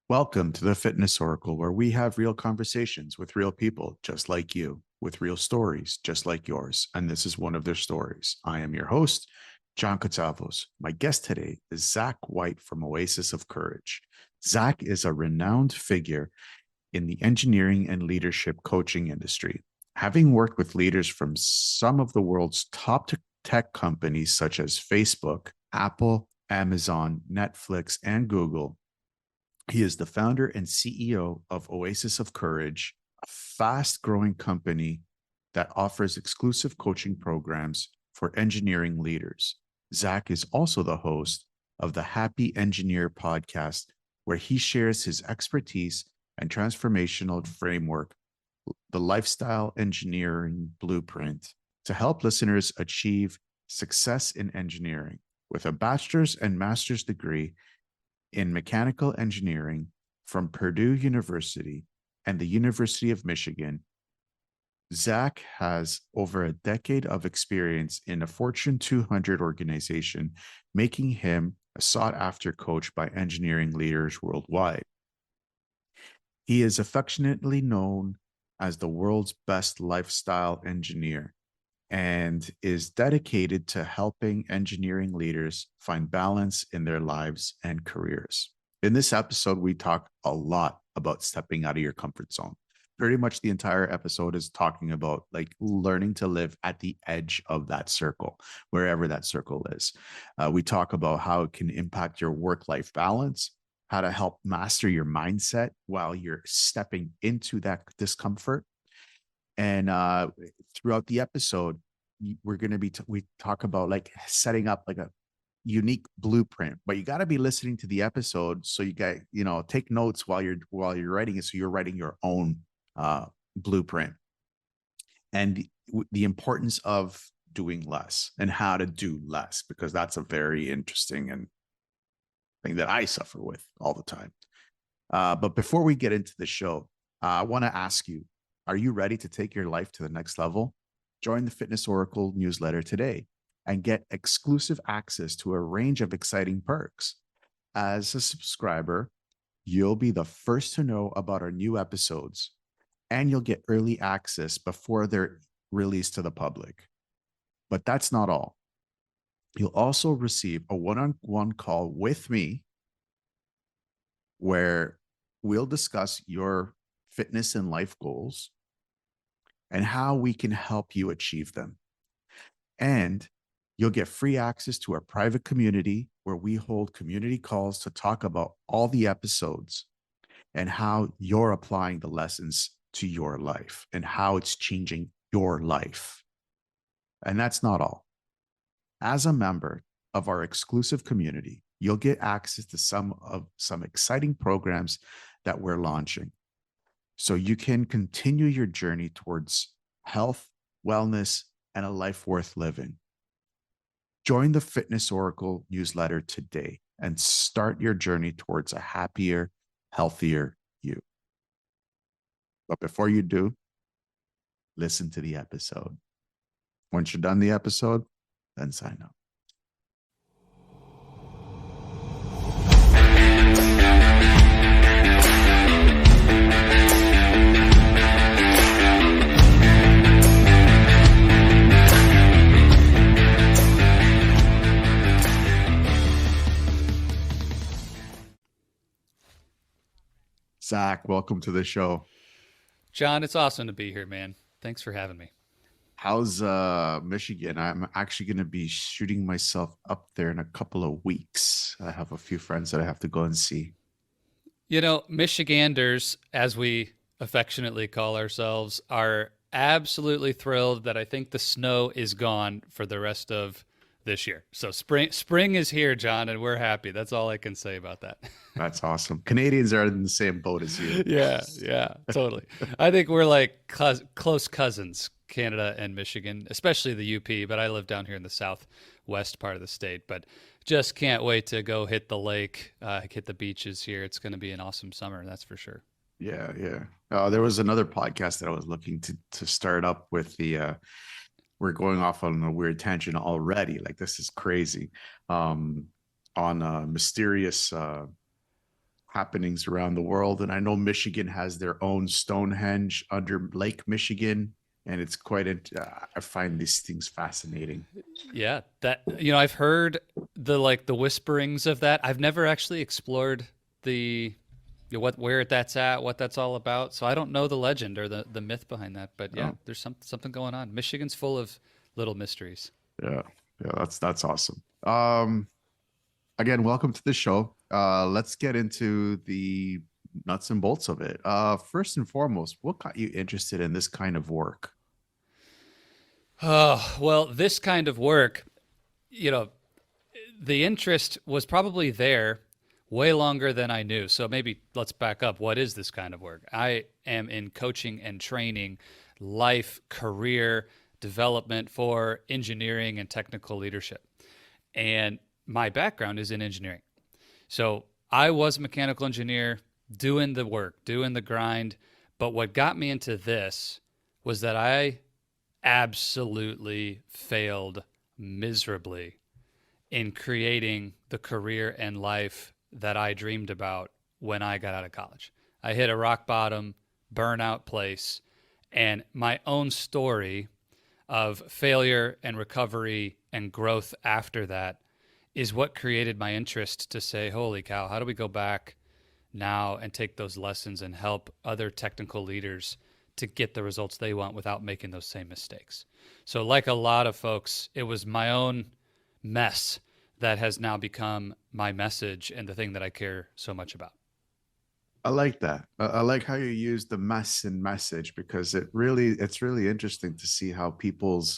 Welcome to the Fitness Oracle, where we have real conversations with real people just like you, with real stories just like yours. And this is one of their stories. I am your host, John Katavos. My guest today is Zach White from Oasis of Courage. Zach is a renowned figure in the engineering and leadership coaching industry, having worked with leaders from some of the world's top tech companies such as Facebook, Apple, Amazon, Netflix, and Google. He is the founder and CEO of Oasis of Courage, a fast growing company that offers exclusive coaching programs for engineering leaders. Zach is also the host of the Happy Engineer podcast, where he shares his expertise and transformational framework, the lifestyle engineering blueprint, to help listeners achieve success in engineering. With a bachelor's and master's degree in mechanical engineering from Purdue University and the University of Michigan, Zach has over a decade of experience in a Fortune 200 organization, making him a sought after coach by engineering leaders worldwide. He is affectionately known as the world's best lifestyle engineer and is dedicated to helping engineering leaders find balance in their lives and careers. In this episode, we talk a lot about stepping out of your comfort zone. Pretty much the entire episode is talking about like learning to live at the edge of that circle, wherever that circle is. We talk about how it can impact your work-life balance, how to help master your mindset while you're stepping into that discomfort. And throughout the episode, we're going to be we talk about like setting up like a unique blueprint, but you got to be listening to the episode so you got take notes while you're writing it, so you're writing your own blueprint, and the importance of doing less and how to do less, because that's a very interesting and thing that I suffer with all the time. But before we get into the show, I want to ask you, are you ready to take your life to the next level? Join the Fitness Oracle newsletter today and get exclusive access to a range of exciting perks. As a subscriber, you'll be the first to know about our new episodes, and you'll get early access before they're released to the public. But that's not all. You'll also receive a one-on-one call with me where we'll discuss your fitness and life goals and how we can help you achieve them. And you'll get free access to our private community where we hold community calls to talk about all the episodes and how you're applying the lessons to your life and how it's changing your life. And that's not all. As a member of our exclusive community, you'll get access to some exciting programs that we're launching, so you can continue your journey towards health, wellness, and a life worth living. Join the Fitness Oracle newsletter today and start your journey towards a happier, healthier you. But before you do, listen to the episode. Once you're done the episode, then sign up. Zach, welcome to the show. John, it's awesome to be here, man. Thanks for having me. How's Michigan? I'm actually going to be shooting myself up there in a couple of weeks. I have a few friends that I have to go and see. You know, Michiganders, as we affectionately call ourselves, are absolutely thrilled that I think the snow is gone for the rest of this year. So spring is here, John, and we're happy. That's all I can say about that. That's awesome. Canadians are in the same boat as you. Yeah, totally. I think we're like close cousins, Canada and Michigan, especially the UP, but I live down here in the southwest part of the state. But just can't wait to go hit the lake, hit the beaches here. It's going to be an awesome summer, that's for sure. Yeah, yeah. There was another podcast that I was looking to start up with the we're going off on a weird tangent already. Like, this is crazy. On a mysterious happenings around the world. And I know Michigan has their own Stonehenge under Lake Michigan. And it's I find these things fascinating. Yeah, that I've heard the whisperings of that. I've never actually explored the what where that's at, what that's all about. So I don't know the legend or the myth behind that. But yeah, Oh, there's something going on. Michigan's full of little mysteries. yeah. Yeah, that's awesome. Again, welcome to the show. Let's get into the nuts and bolts of it. First and foremost, what got you interested in this kind of work? Oh, well, this kind of work, you know, the interest was probably there way longer than I knew. So maybe let's back up. What is this kind of work? I am in coaching and training, life, career development for engineering and technical leadership. And my background is in engineering. So I was a mechanical engineer doing the work, doing the grind. But what got me into this was that I absolutely failed miserably in creating the career and life that I dreamed about when I got out of college. I hit a rock bottom, burnout place, and my own story of failure and recovery and growth after that is what created my interest to say, holy cow, how do we go back now and take those lessons and help other technical leaders to get the results they want without making those same mistakes? So, like a lot of folks, it was my own mess that has now become my message and the thing that I care so much about. I like that. I like how you use the mess and message because it's really interesting to see how people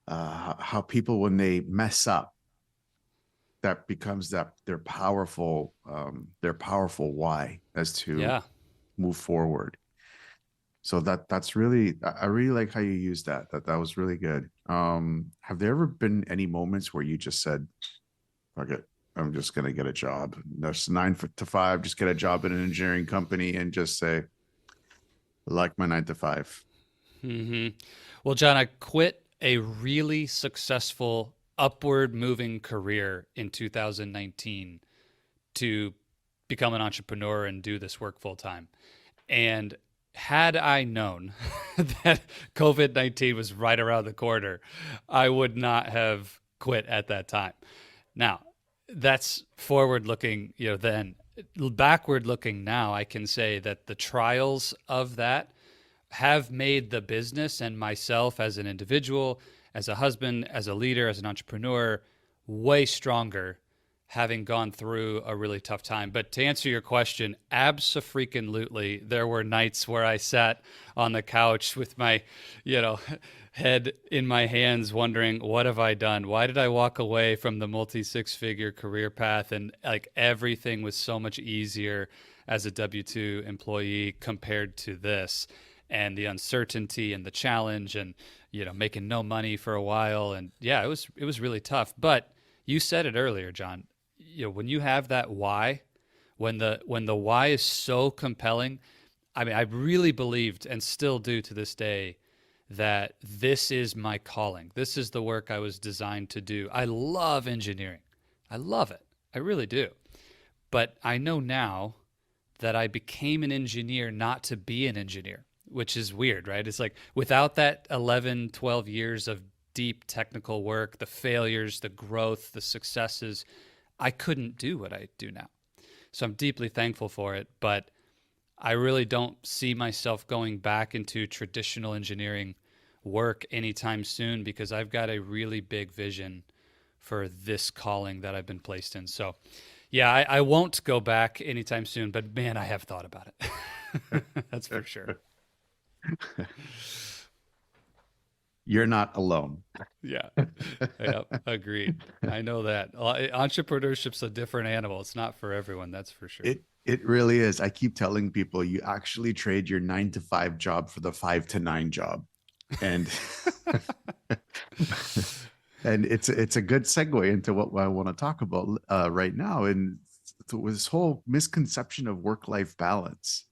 when they mess up, that becomes their powerful why as to Yeah. move forward. So that's really, I really like how you use that. That was really good. Have there ever been any moments where you just said, "Fuck it, I'm just gonna get a job. That's 9 to 5. Just get a job in an engineering company and just say, like my 9 to 5." hmm Well, John, I quit a really successful upward moving career in 2019 to become an entrepreneur and do this work full time. And had I known that COVID 19 was right around the corner, I would not have quit at that time. Now, that's forward looking, then. Backward looking now, I can say that the trials of that have made the business and myself as an individual, as a husband, as a leader, as an entrepreneur, way stronger having gone through a really tough time. But to answer your question, abso-freaking-lutely, there were nights where I sat on the couch with my, you know, head in my hands wondering, what have I done? Why did I walk away from the multi-six-figure career path? And like everything was so much easier as a W-2 employee compared to this. And the uncertainty and the challenge and, making no money for a while. And yeah, it was really tough. But you said it earlier, John, when you have that why, when the why is so compelling, I mean, I really believed and still do to this day that this is my calling. This is the work I was designed to do. I love engineering. I love it. I really do. But I know now that I became an engineer not to be an engineer, which is weird, right? It's like without that 11, 12 years of deep technical work, the failures, the growth, the successes, I couldn't do what I do now. So I'm deeply thankful for it, but I really don't see myself going back into traditional engineering work anytime soon because I've got a really big vision for this calling that I've been placed in. So yeah, I won't go back anytime soon, but man, I have thought about it. That's for sure. You're not alone. Yeah. Yep. Agreed. I know that. Entrepreneurship's a different animal. It's not for everyone, that's for sure. It really is. I keep telling people you actually trade your 9 to 5 job for the 5 to 9 job. And and it's a good segue into what I want to talk about right now. And this whole misconception of work-life balance.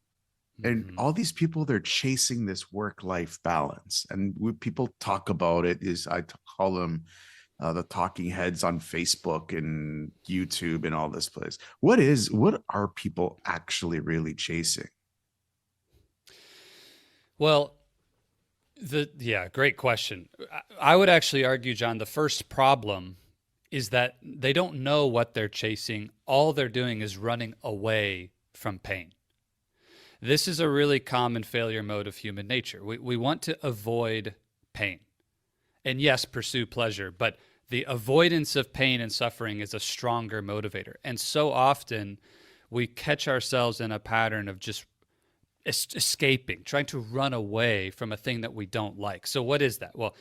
And Mhm. all these people, they're chasing this work-life balance. And people talk about it, call them the talking heads on Facebook and YouTube and all this place. What are people actually really chasing? Well, great question. I would actually argue, John, the first problem is that they don't know what they're chasing. All they're doing is running away from pain. This is a really common failure mode of human nature. We want to avoid pain. And yes, pursue pleasure, but the avoidance of pain and suffering is a stronger motivator. And so often we catch ourselves in a pattern of just escaping, trying to run away from a thing that we don't like. So what is that? Well,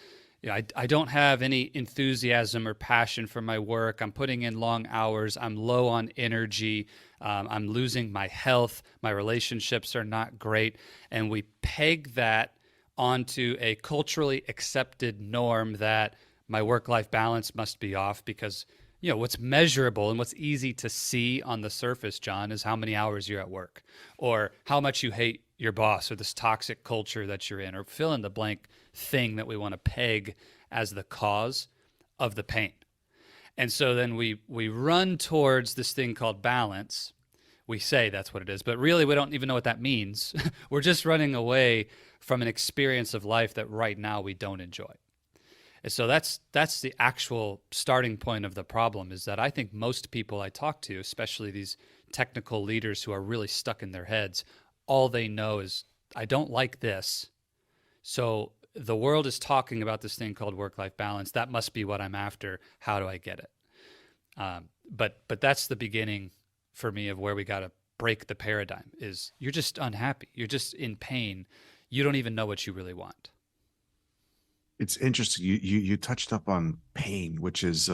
I don't have any enthusiasm or passion for my work. I'm putting in long hours. I'm low on energy. I'm losing my health. My relationships are not great. And we peg that onto a culturally accepted norm that my work-life balance must be off because, what's measurable and what's easy to see on the surface, John, is how many hours you're at work or how much you hate your boss or this toxic culture that you're in, or fill in the blank thing that we want to peg as the cause of the pain. And so then we run towards this thing called balance. We say that's what it is, but really we don't even know what that means. We're just running away from an experience of life that right now we don't enjoy. And so that's the actual starting point of the problem, is that I think most people I talk to, especially these technical leaders who are really stuck in their heads, all they know is, I don't like this. So the world is talking about this thing called work-life balance. That must be what I'm after. How do I get it? But that's the beginning for me of where we got to break the paradigm. Is you're just unhappy. You're just in pain. You don't even know what you really want. It's interesting. You touched up on pain, which is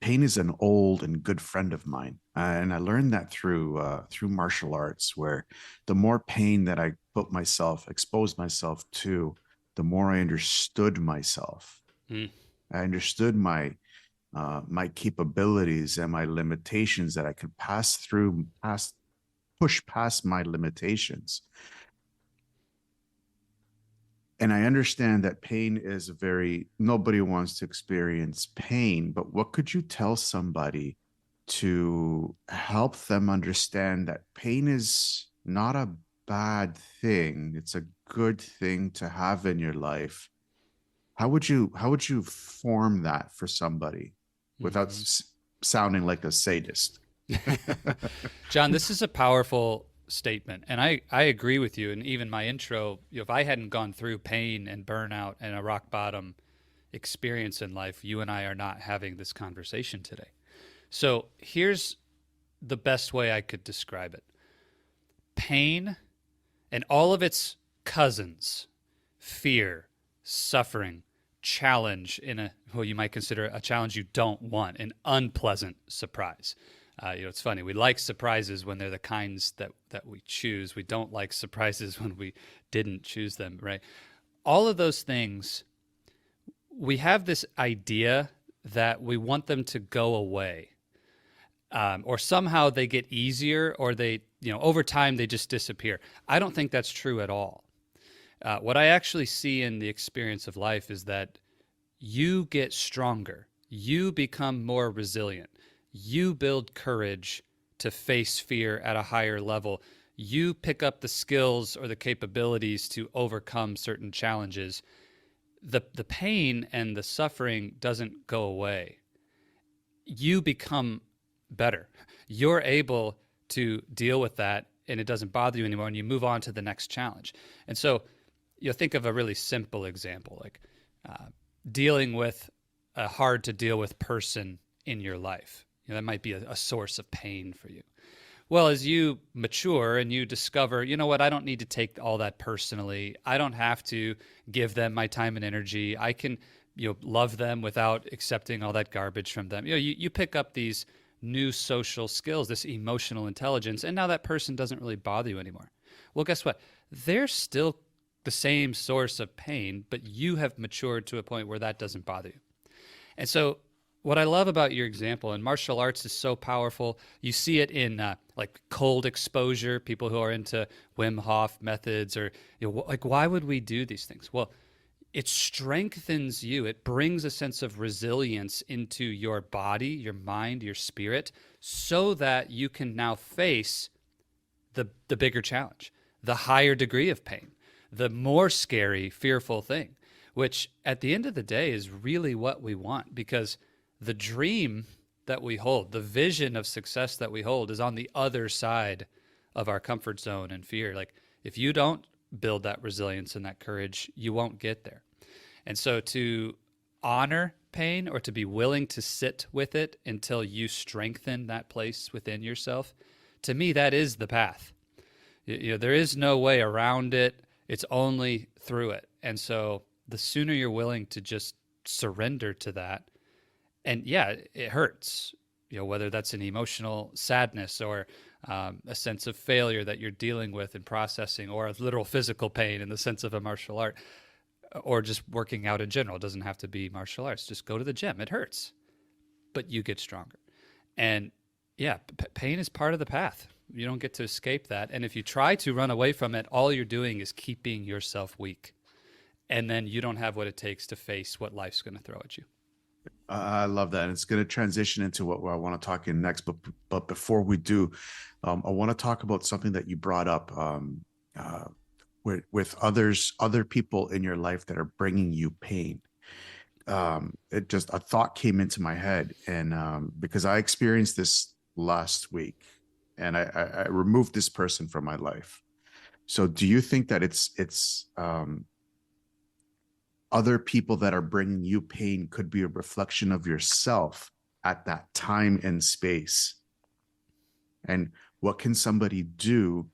pain is an old and good friend of mine, and I learned that through martial arts, where the more pain that I exposed myself to, the more I understood myself. Mm. I understood my capabilities and my limitations, that I could push past my limitations. And I understand that pain is nobody wants to experience pain, but what could you tell somebody to help them understand that pain is not a bad thing? It's a good thing to have in your life. How would you form that for somebody without sounding like a sadist? John, this is a powerful statement. And I agree with you. And even my intro, if I hadn't gone through pain and burnout and a rock bottom experience in life, you and I are not having this conversation today. So here's the best way I could describe it. Pain and all of its cousins, fear, suffering, challenge you might consider a challenge you don't want, an unpleasant surprise. It's funny. We like surprises when they're the kinds that we choose. We don't like surprises when we didn't choose them, right? All of those things, we have this idea that we want them to go away, or somehow they get easier, or they, over time they just disappear. I don't think that's true at all. What I actually see in the experience of life is that you get stronger. You become more resilient. You build courage to face fear at a higher level. You pick up the skills or the capabilities to overcome certain challenges. The pain and the suffering doesn't go away. You become better. You're able to deal with that, and it doesn't bother you anymore, and you move on to the next challenge. And so think of a really simple example, like dealing with a hard to deal with person in your life. That might be a source of pain for you. Well, as you mature and you discover, I don't need to take all that personally. I don't have to give them my time and energy. I can, love them without accepting all that garbage from them. You pick up these new social skills, this emotional intelligence, and now that person doesn't really bother you anymore. Well, guess what? They're still the same source of pain, but you have matured to a point where that doesn't bother you. And so what I love about your example, and martial arts is so powerful, you see it in like cold exposure, people who are into Wim Hof methods, or like, why would we do these things? Well, it strengthens you. It brings a sense of resilience into your body, your mind, your spirit, so that you can now face the bigger challenge, the higher degree of pain, the more scary, fearful thing, which at the end of the day is really what we want, because the dream that we hold, the vision of success that we hold, is on the other side of our comfort zone and fear. Like, if you don't build that resilience and that courage, you won't get there. And so to honor pain, or to be willing to sit with it until you strengthen that place within yourself, to me, that is the path. There is no way around it. It's only through it. And so the sooner you're willing to just surrender to that, and yeah, it hurts, whether that's an emotional sadness, or a sense of failure that you're dealing with and processing, or a literal physical pain in the sense of a martial art, or just working out in general. It doesn't have to be martial arts. Just go to the gym. It hurts, but you get stronger. And yeah, pain is part of the path. You don't get to escape that. And if you try to run away from it, all you're doing is keeping yourself weak. And then you don't have what it takes to face what life's going to throw at you. I love that. And it's going to transition into what I want to talk in next. But before we do, I want to talk about something that you brought up with other people in your life that are bringing you pain. It just, a thought came into my head, and because I experienced this last week, and I removed this person from my life. So do you think that it's other people that are bringing you pain could be a reflection of yourself at that time and space? And what can somebody do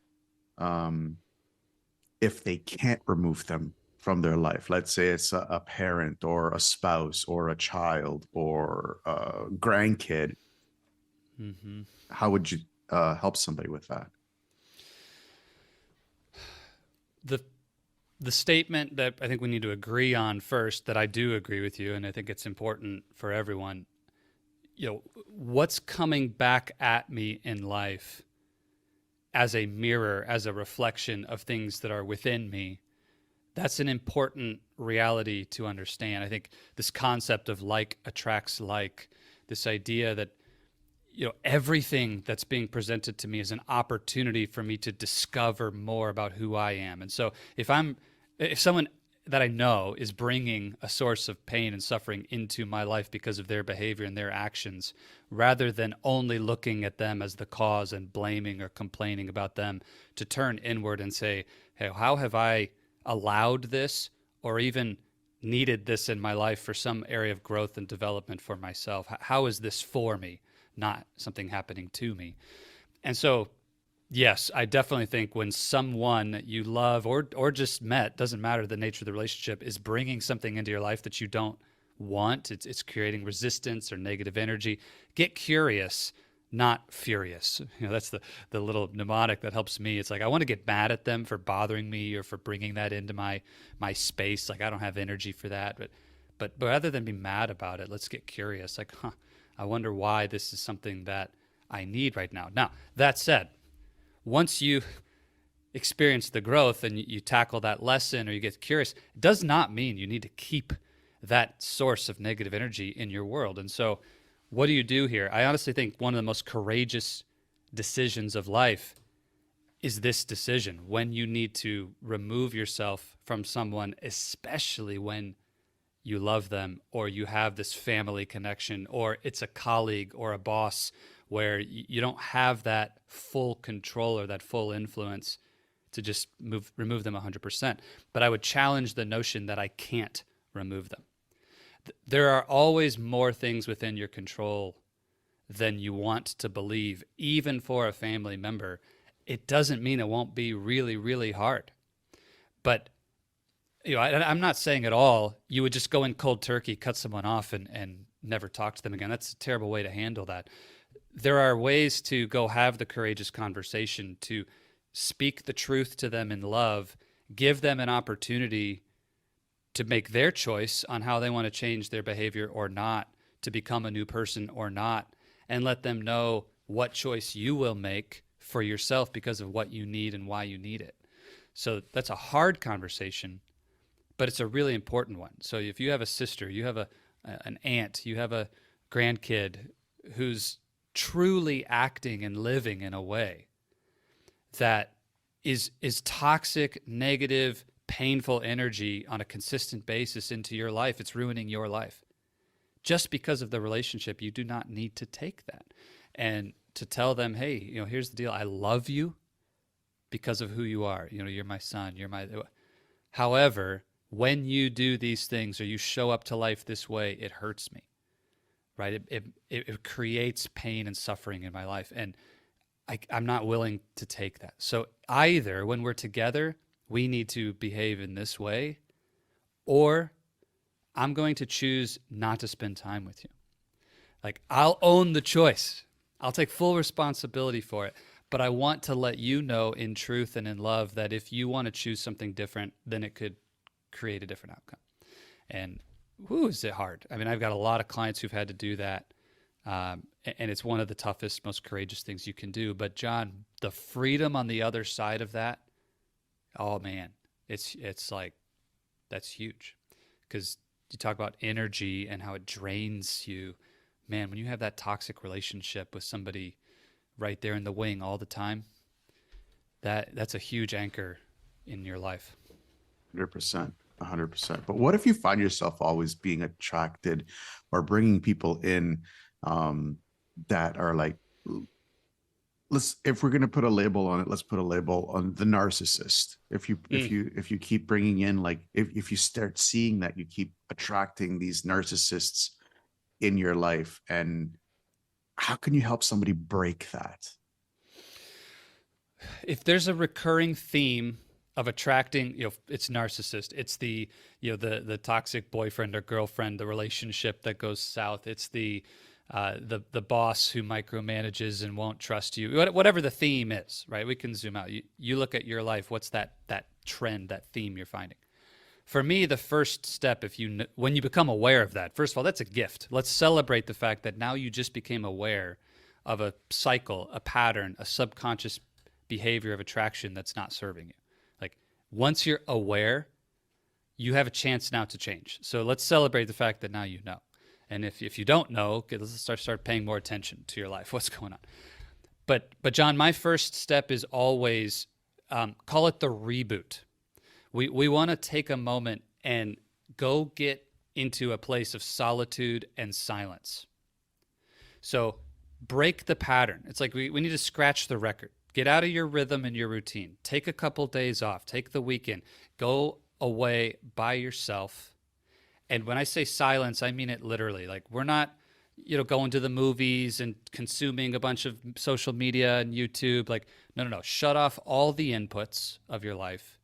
if they can't remove them from their life? Let's say it's a parent, or a spouse, or a child, or a grandkid. Mm-hmm. How would you help somebody with that? The statement that I think we need to agree on first, that I do agree with you, and I think it's important for everyone, what's coming back at me in life as a mirror, as a reflection of things that are within me, that's an important reality to understand. I think this concept of like attracts like, this idea that everything that's being presented to me is an opportunity for me to discover more about who I am. And so if someone that I know is bringing a source of pain and suffering into my life because of their behavior and their actions, rather than only looking at them as the cause and blaming or complaining about them, to turn inward and say, hey, how have I allowed this, or even needed this in my life for some area of growth and development for myself? How is this for me, not something happening to me? And so, yes, I definitely think when someone that you love or just met, doesn't matter the nature of the relationship, is bringing something into your life that you don't want, it's creating resistance or negative energy, get curious, not furious. That's the little mnemonic that helps me. It's like, I want to get mad at them for bothering me or for bringing that into my space. Like, I don't have energy for that. But rather than be mad about it, let's get curious. Like, I wonder why this is something that I need right now. Now, that said, once you experience the growth and you tackle that lesson, or you get curious, it does not mean you need to keep that source of negative energy in your world. And so what do you do here? I honestly think one of the most courageous decisions of life is this decision, when you need to remove yourself from someone, especially when you love them, or you have this family connection, or it's a colleague or a boss where you don't have that full control or that full influence to just remove them 100%. But I would challenge the notion that I can't remove them. There are always more things within your control than you want to believe, even for a family member. It doesn't mean it won't be really, really hard. But I'm not saying at all you would just go in cold turkey, cut someone off, and never talk to them again. That's a terrible way to handle that. There are ways to go have the courageous conversation, to speak the truth to them in love, give them an opportunity to make their choice on how they want to change their behavior or not, to become a new person or not, and let them know what choice you will make for yourself because of what you need and why you need it. So that's a hard conversation, but it's a really important one. So if you have a sister, you have an aunt, you have a grandkid who's truly acting and living in a way that is toxic, negative, painful energy on a consistent basis into your life, it's ruining your life. Just because of the relationship, you do not need to take that. And to tell them, hey, here's the deal. I love you because of who you are. You're my son. However, when you do these things or you show up to life this way, it hurts me, right? It creates pain and suffering in my life. And I'm not willing to take that. So either when we're together, we need to behave in this way, or I'm going to choose not to spend time with you. Like, I'll own the choice. I'll take full responsibility for it. But I want to let you know in truth and in love that if you want to choose something different, then it could create a different outcome. And is it hard? I mean, I've got a lot of clients who've had to do that. And it's one of the toughest, most courageous things you can do. But John, the freedom on the other side of that, oh man, it's like, that's huge. Because you talk about energy and how it drains you. Man, when you have that toxic relationship with somebody right there in the wing all the time, that's a huge anchor in your life. 100%. 100%. But what if you find yourself always being attracted or bringing people in that are like, if we're going to put a label on it, let's put a label on the narcissist. If you keep bringing in, like, if you start seeing that you keep attracting these narcissists in your life, and how can you help somebody break that? If there's a recurring theme of attracting, it's narcissist. It's the toxic boyfriend or girlfriend, the relationship that goes south. It's the boss who micromanages and won't trust you. Whatever the theme is, right? We can zoom out. You look at your life. What's that trend, that theme you're finding? For me, the first step, when you become aware of that, first of all, that's a gift. Let's celebrate the fact that now you just became aware of a cycle, a pattern, a subconscious behavior of attraction that's not serving you. Like, once you're aware, you have a chance now to change. So let's celebrate the fact that now you know. And if you don't know, okay, let's start paying more attention to your life. What's going on? But John, my first step is always call it the reboot. We want to take a moment and go get into a place of solitude and silence. So break the pattern. It's like we need to scratch the record. Get out of your rhythm and your routine. Take a couple days off. Take the weekend. Go away by yourself. And when I say silence, I mean it literally. Like, we're not, going to the movies and consuming a bunch of social media and YouTube. Like, no. Shut off all the inputs of your life.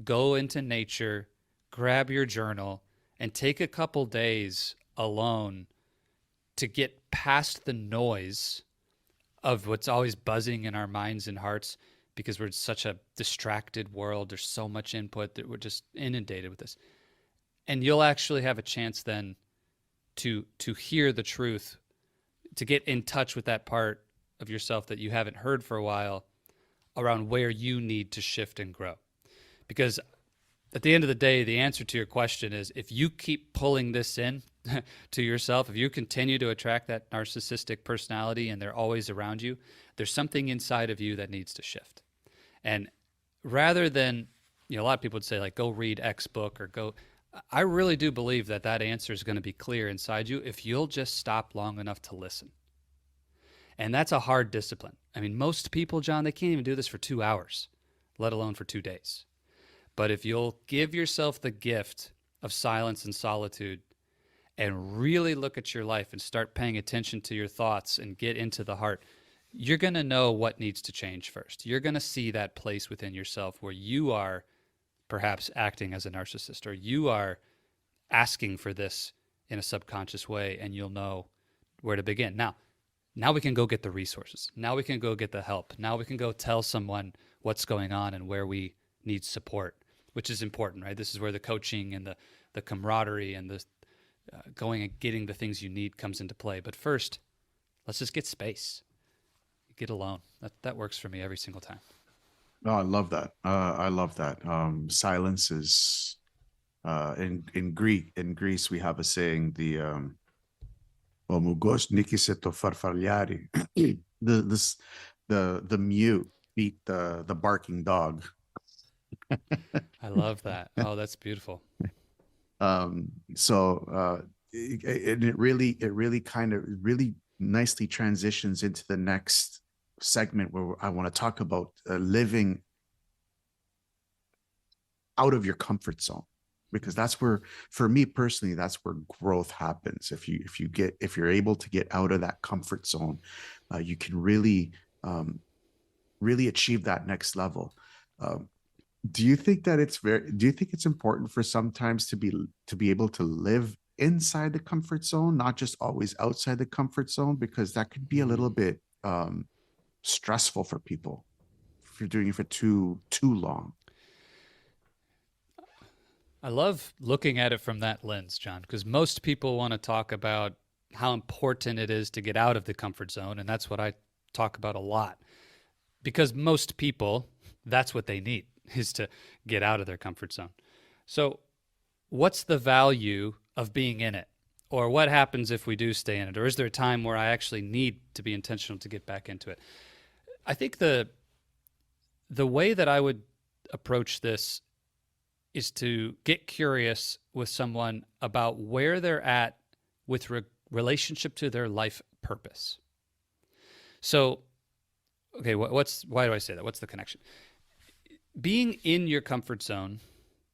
Go into nature, grab your journal, and take a couple days alone to get past the noise of what's always buzzing in our minds and hearts, because we're in such a distracted world. There's so much input that we're just inundated with this. And you'll actually have a chance then to hear the truth, to get in touch with that part of yourself that you haven't heard for a while around where you need to shift and grow. Because at the end of the day, the answer to your question is, if you keep pulling this in to yourself, if you continue to attract that narcissistic personality and they're always around you, there's something inside of you that needs to shift. And rather than, a lot of people would say, like, go read X book or go, I really do believe that answer is going to be clear inside you if you'll just stop long enough to listen. And that's a hard discipline. I mean, most people, John, they can't even do this for 2 hours, let alone for 2 days. But if you'll give yourself the gift of silence and solitude and really look at your life and start paying attention to your thoughts and get into the heart, you're going to know what needs to change first. You're going to see that place within yourself where you are perhaps acting as a narcissist, or you are asking for this in a subconscious way, and you'll know where to begin. Now we can go get the resources. Now we can go get the help. Now we can go tell someone what's going on and where we need support, which is important, right? This is where the coaching and the camaraderie and the going and getting the things you need comes into play. But first, let's just get space. Get alone. That works for me every single time. Oh, I love that. I love that. Silence In Greece we have a saying, the omugos nikiseto farfaliari. The mute beat the barking dog. I love that. Oh, that's beautiful. It really kind of really nicely transitions into the next segment where I want to talk about living out of your comfort zone, because that's where, for me personally, that's where growth happens. If you're able to get out of that comfort zone, you can really achieve that next level. um, do you think that do you think it's important for sometimes to be able to live inside the comfort zone, not just always outside the comfort zone, because that could be a Mm. little bit stressful for people if you're doing it for too long. I love looking at it from that lens, John, because most people want to talk about how important it is to get out of the comfort zone. And that's what I talk about a lot. Because most people, that's what they need, is to get out of their comfort zone. So, what's the value of being in it? Or what happens if we do stay in it? Or is there a time where I actually need to be intentional to get back into it? I think the way that I would approach this is to get curious with someone about where they're at with relationship to their life purpose. So, okay, why do I say that? What's the connection? Being in your comfort zone,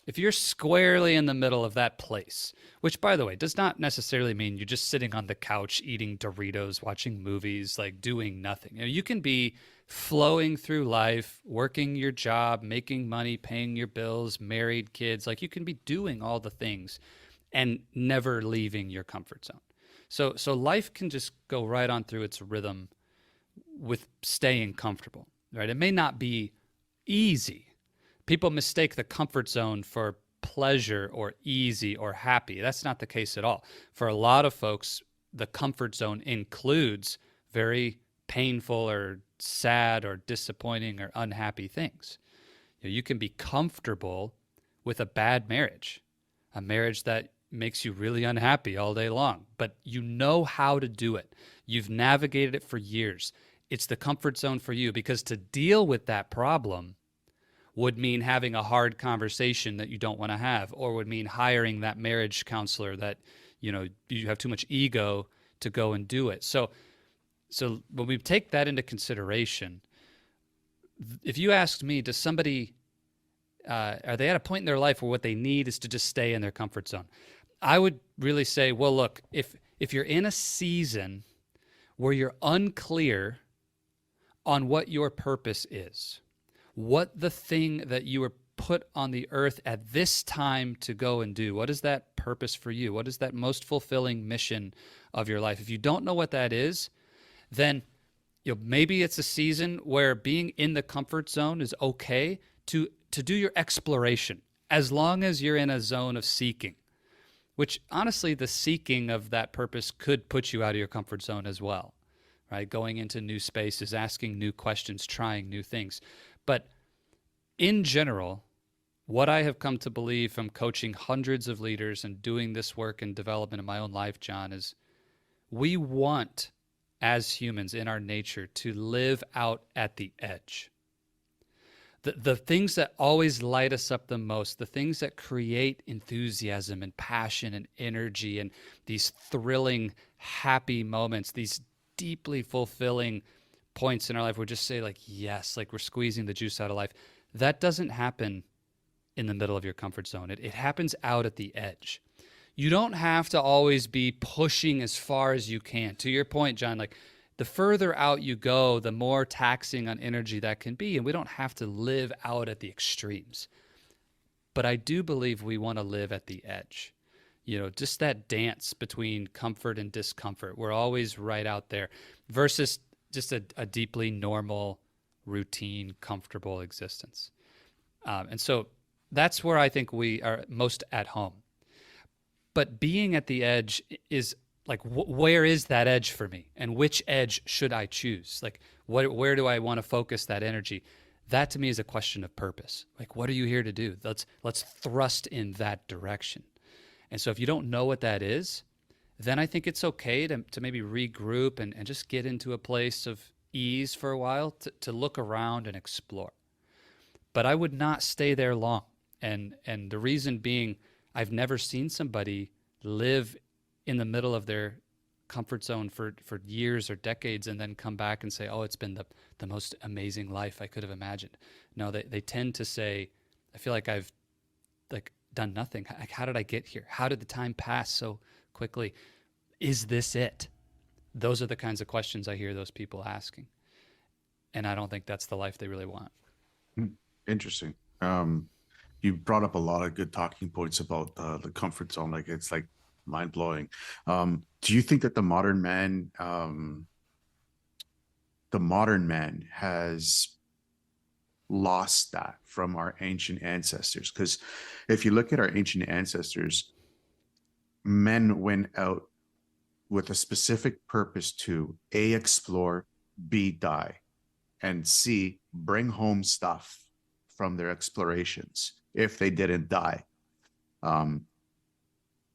if you're squarely in the middle of that place, which by the way does not necessarily mean you're just sitting on the couch eating Doritos, watching movies, like doing nothing. You can be flowing through life, working your job, making money, paying your bills, married, kids. Like you can be doing all the things and never leaving your comfort zone. So life can just go right on through its rhythm with staying comfortable, right? It may not be easy. People mistake the comfort zone for pleasure or easy or happy. That's not the case at all. For a lot of folks, the comfort zone includes very painful or sad or disappointing or unhappy things. You can be comfortable with a bad marriage, a marriage that makes you really unhappy all day long, but you know how to do it. You've navigated it for years. It's the comfort zone for you, because to deal with that problem would mean having a hard conversation that you don't want to have, or would mean hiring that marriage counselor that, you have too much ego to go and do it. So when we take that into consideration, if you asked me, does somebody, are they at a point in their life where what they need is to just stay in their comfort zone? I would really say, well, look, if you're in a season where you're unclear on what your purpose is, what the thing that you were put on the earth at this time to go and do, what is that purpose for you? What is that most fulfilling mission of your life? If you don't know what that is, then maybe it's a season where being in the comfort zone is okay to do your exploration, as long as you're in a zone of seeking, which honestly, the seeking of that purpose could put you out of your comfort zone as well, right? Going into new spaces, asking new questions, trying new things. But in general, what I have come to believe from coaching hundreds of leaders and doing this work and development in my own life, John, is we want, as humans in our nature, to live out at the edge. The things that always light us up the most, the things that create enthusiasm and passion and energy and these thrilling, happy moments, these deeply fulfilling points in our life where we just say like, yes, like we're squeezing the juice out of life. That doesn't happen in the middle of your comfort zone. It happens out at the edge. You don't have to always be pushing as far as you can. To your point, John, like the further out you go, the more taxing on energy that can be. And we don't have to live out at the extremes. But I do believe we want to live at the edge. Just that dance between comfort and discomfort. We're always right out there versus just a deeply normal, routine, comfortable existence. And so that's where I think we are most at home. But being at the edge is like, where is that edge for me? And which edge should I choose? Like, where do I want to focus that energy? That to me is a question of purpose. Like, what are you here to do? Let's thrust in that direction. And so if you don't know what that is, then I think it's okay to maybe regroup and just get into a place of ease for a while to look around and explore. But I would not stay there long. And the reason being, I've never seen somebody live in the middle of their comfort zone for years or decades and then come back and say, oh, it's been the most amazing life I could have imagined. No, they tend to say, I feel like I've like done nothing. Like, how did I get here? How did the time pass so quickly? Is this it? Those are the kinds of questions I hear those people asking. And I don't think that's the life they really want. Interesting. You brought up a lot of good talking points about the comfort zone. Like it's like mind blowing. Do you think that the modern man has lost that from our ancient ancestors? Because if you look at our ancient ancestors, men went out with a specific purpose to A, explore, B, die, and C, bring home stuff from their explorations if they didn't die.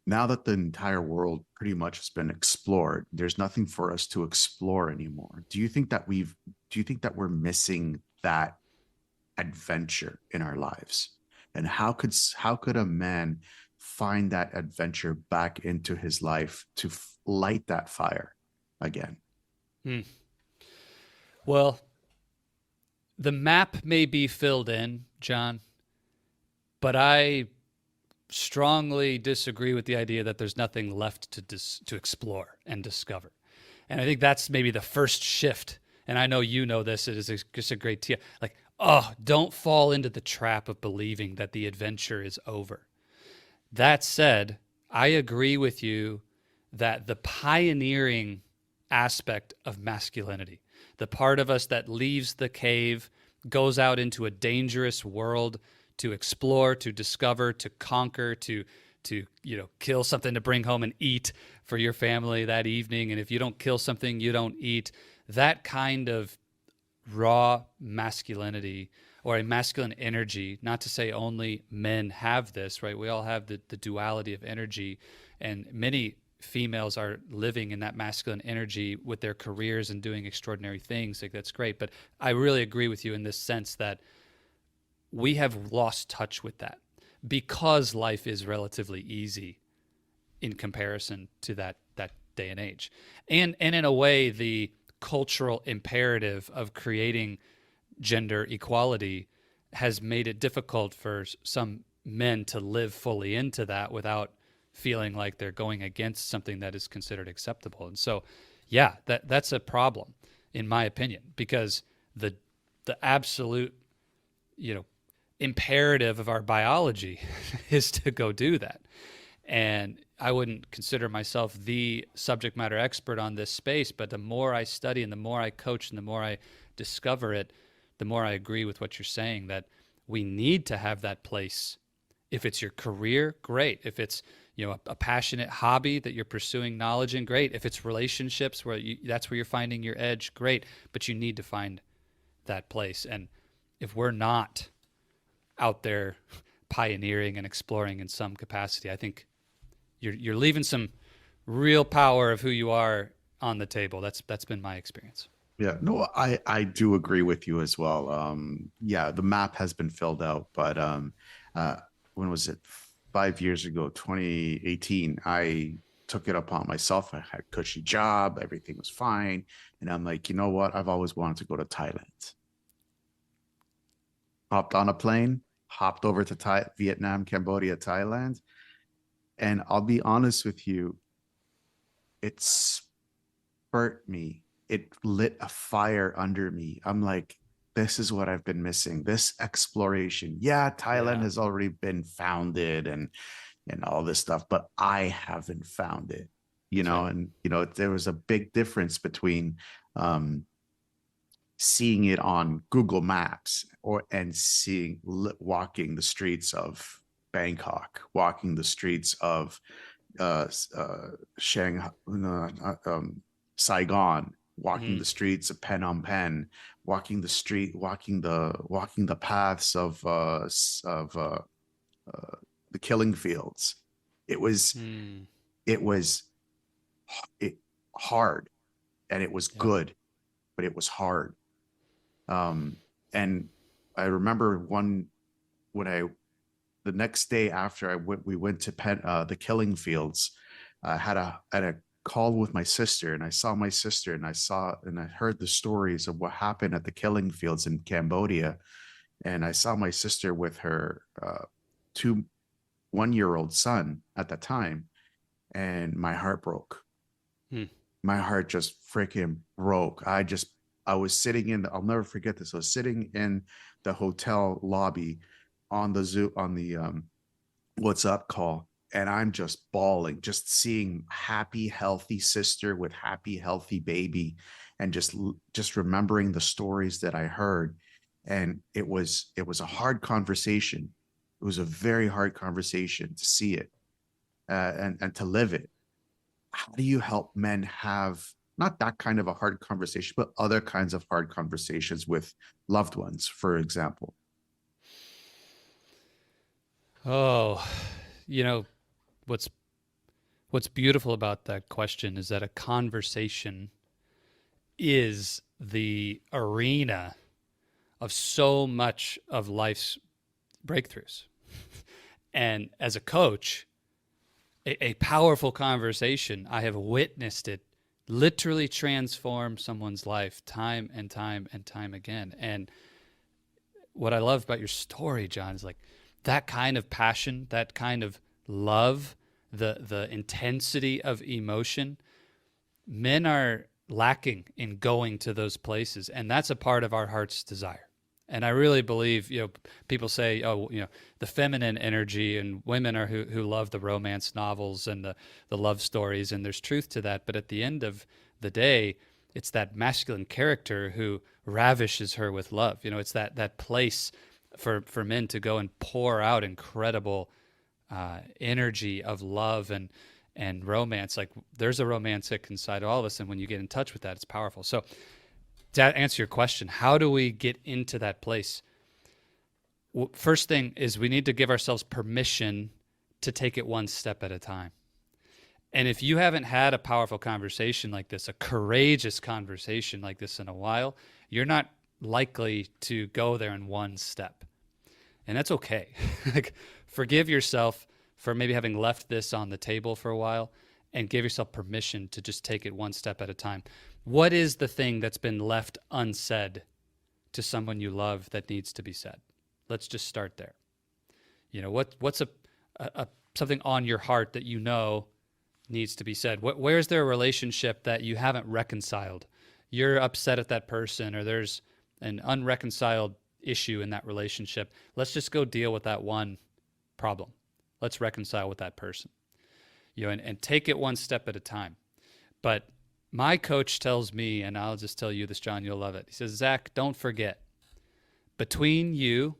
Now that the entire world pretty much has been explored, there's nothing for us to explore anymore. Do you think that we're missing that adventure in our lives? And how could a man find that adventure back into his life to light that fire again? Well, the map may be filled in, John, but I strongly disagree with the idea that there's nothing left to explore and discover. And I think that's maybe the first shift. And I know you know this. It is just a great tip. Like, oh, don't fall into the trap of believing that the adventure is over. That said, I agree with you that the pioneering aspect of masculinity, the part of us that leaves the cave, goes out into a dangerous world to explore, to discover, to conquer, to kill something to bring home and eat for your family that evening. And if you don't kill something, you don't eat. That kind of raw masculinity or a masculine energy, not to say only men have this, right? We all have the duality of energy, and many females are living in that masculine energy with their careers and doing extraordinary things. Like, that's great. But I really agree with you in this sense that we have lost touch with that because life is relatively easy in comparison to that day and age. And in a way, the cultural imperative of creating gender equality has made it difficult for some men to live fully into that without feeling like they're going against something that is considered acceptable. And so, yeah, that's a problem, in my opinion, because the absolute, imperative of our biology is to go do that. And I wouldn't consider myself the subject matter expert on this space, but the more I study and the more I coach and the more I discover it, the more I agree with what you're saying, that we need to have that place. If it's your career, great. If it's a passionate hobby that you're pursuing knowledge in, great. If it's relationships where that's where you're finding your edge, great. But you need to find that place. And if we're not out there pioneering and exploring in some capacity, I think you're leaving some real power of who you are on the table. That's been my experience. Yeah, no, I do agree with you as well. Yeah, the map has been filled out, but when was it? 5 years ago, 2018, I took it upon myself. I had a cushy job, everything was fine, and I'm like, you know what? I've always wanted to go to Thailand. Hopped on a plane, hopped over to Vietnam, Cambodia, Thailand, and I'll be honest with you, it spurred me. It lit a fire under me. I'm like, this is what I've been missing. This exploration. Yeah, Thailand has already been founded and all this stuff, but I haven't found it. And there was a big difference between seeing it on Google Maps and walking the streets of Bangkok, walking the streets of Shanghai, Saigon, walking Mm-hmm. the streets of Phnom Penh, walking the paths of the killing fields. It was Mm. it was it hard, and it was Yep. good, but it was hard. Um, and I remember when I the next day after we went to the killing fields. I had a call with my sister, and I saw my sister, and I heard the stories of what happened at the killing fields in Cambodia, and I saw my sister with her 2 1-year-old son at the time, and my heart broke. Mm. My heart just freaking broke. I was sitting I'll never forget this. I was sitting in the hotel lobby on the Zoom, on the what's up call, and I'm just bawling, just seeing happy, healthy sister with happy, healthy baby, and just remembering the stories that I heard. And it was a hard conversation. It was a very hard conversation to see it, and to live it. How do you help men have not that kind of a hard conversation, but other kinds of hard conversations with loved ones, for example? Oh, you know, what's what's beautiful about that question is that a conversation is the arena of so much of life's breakthroughs. And as a coach, a powerful conversation, I have witnessed it literally transform someone's life time and time and time again. And what I love about your story, John, is like that kind of passion, that kind of love, the intensity of emotion. Men are lacking in going to those places, and that's a part of our heart's desire. And I really believe, people say, oh, the feminine energy, and women are who love the romance novels and the love stories, and there's truth to that. But at the end of the day, it's that masculine character who ravishes her with love. It's that place for men to go and pour out incredible energy of love and romance. Like there's a romantic inside all of us, and when you get in touch with that, it's powerful. So to answer your question, how do we get into that place? Well, first thing is we need to give ourselves permission to take it one step at a time. And if you haven't had a powerful conversation like this, a courageous conversation like this in a while, you're not likely to go there in one step. And that's okay. Like, forgive yourself for maybe having left this on the table for a while, and give yourself permission to just take it one step at a time. What is the thing that's been left unsaid to someone you love that needs to be said? Let's just start there. What's a something on your heart that needs to be said? Where's there a relationship that you haven't reconciled? You're upset at that person, or there's an unreconciled issue in that relationship. Let's just go deal with that one problem. Let's reconcile with that person. And take it one step at a time. But my coach tells me, and I'll just tell you this, John, you'll love it. He says, Zach, don't forget, between you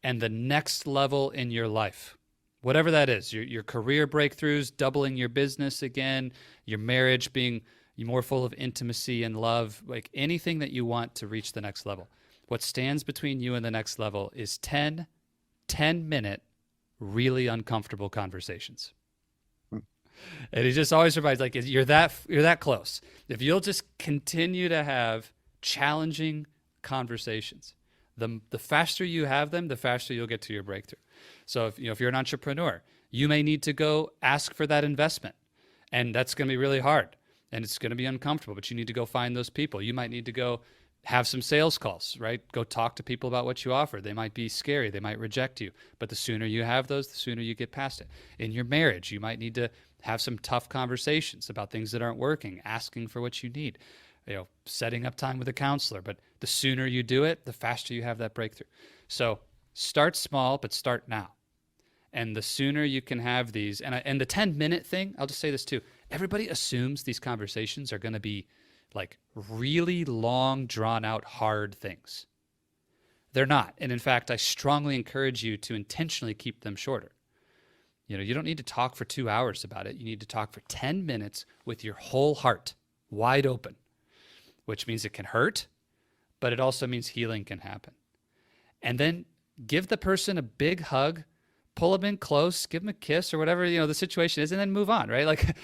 and the next level in your life, whatever that is, your career breakthroughs, doubling your business again, your marriage being more full of intimacy and love, like anything that you want to reach the next level, what stands between you and the next level is 10-minute, really uncomfortable conversations. And he just always reminds, like, you're that close. If you'll just continue to have challenging conversations, the faster you have them, the faster you'll get to your breakthrough. So if you're an entrepreneur, you may need to go ask for that investment, and that's going to be really hard, and it's going to be uncomfortable. But you need to go find those people. You might need to go have some sales calls, right? Go talk to people about what you offer. They might be scary. They might reject you. But the sooner you have those, the sooner you get past it. In your marriage, you might need to have some tough conversations about things that aren't working, asking for what you need, setting up time with a counselor. But the sooner you do it, the faster you have that breakthrough. So start small, but start now. And the sooner you can have these, and the 10-minute thing, I'll just say this too. Everybody assumes these conversations are going to be like really long, drawn out, hard things. They're not. And in fact, I strongly encourage you to intentionally keep them shorter. You don't need to talk for 2 hours about it. You need to talk for 10 minutes with your whole heart wide open. which means it can hurt, but it also means healing can happen. And then give the person a big hug, pull them in close, give them a kiss or whatever, the situation is, and then move on, right? Like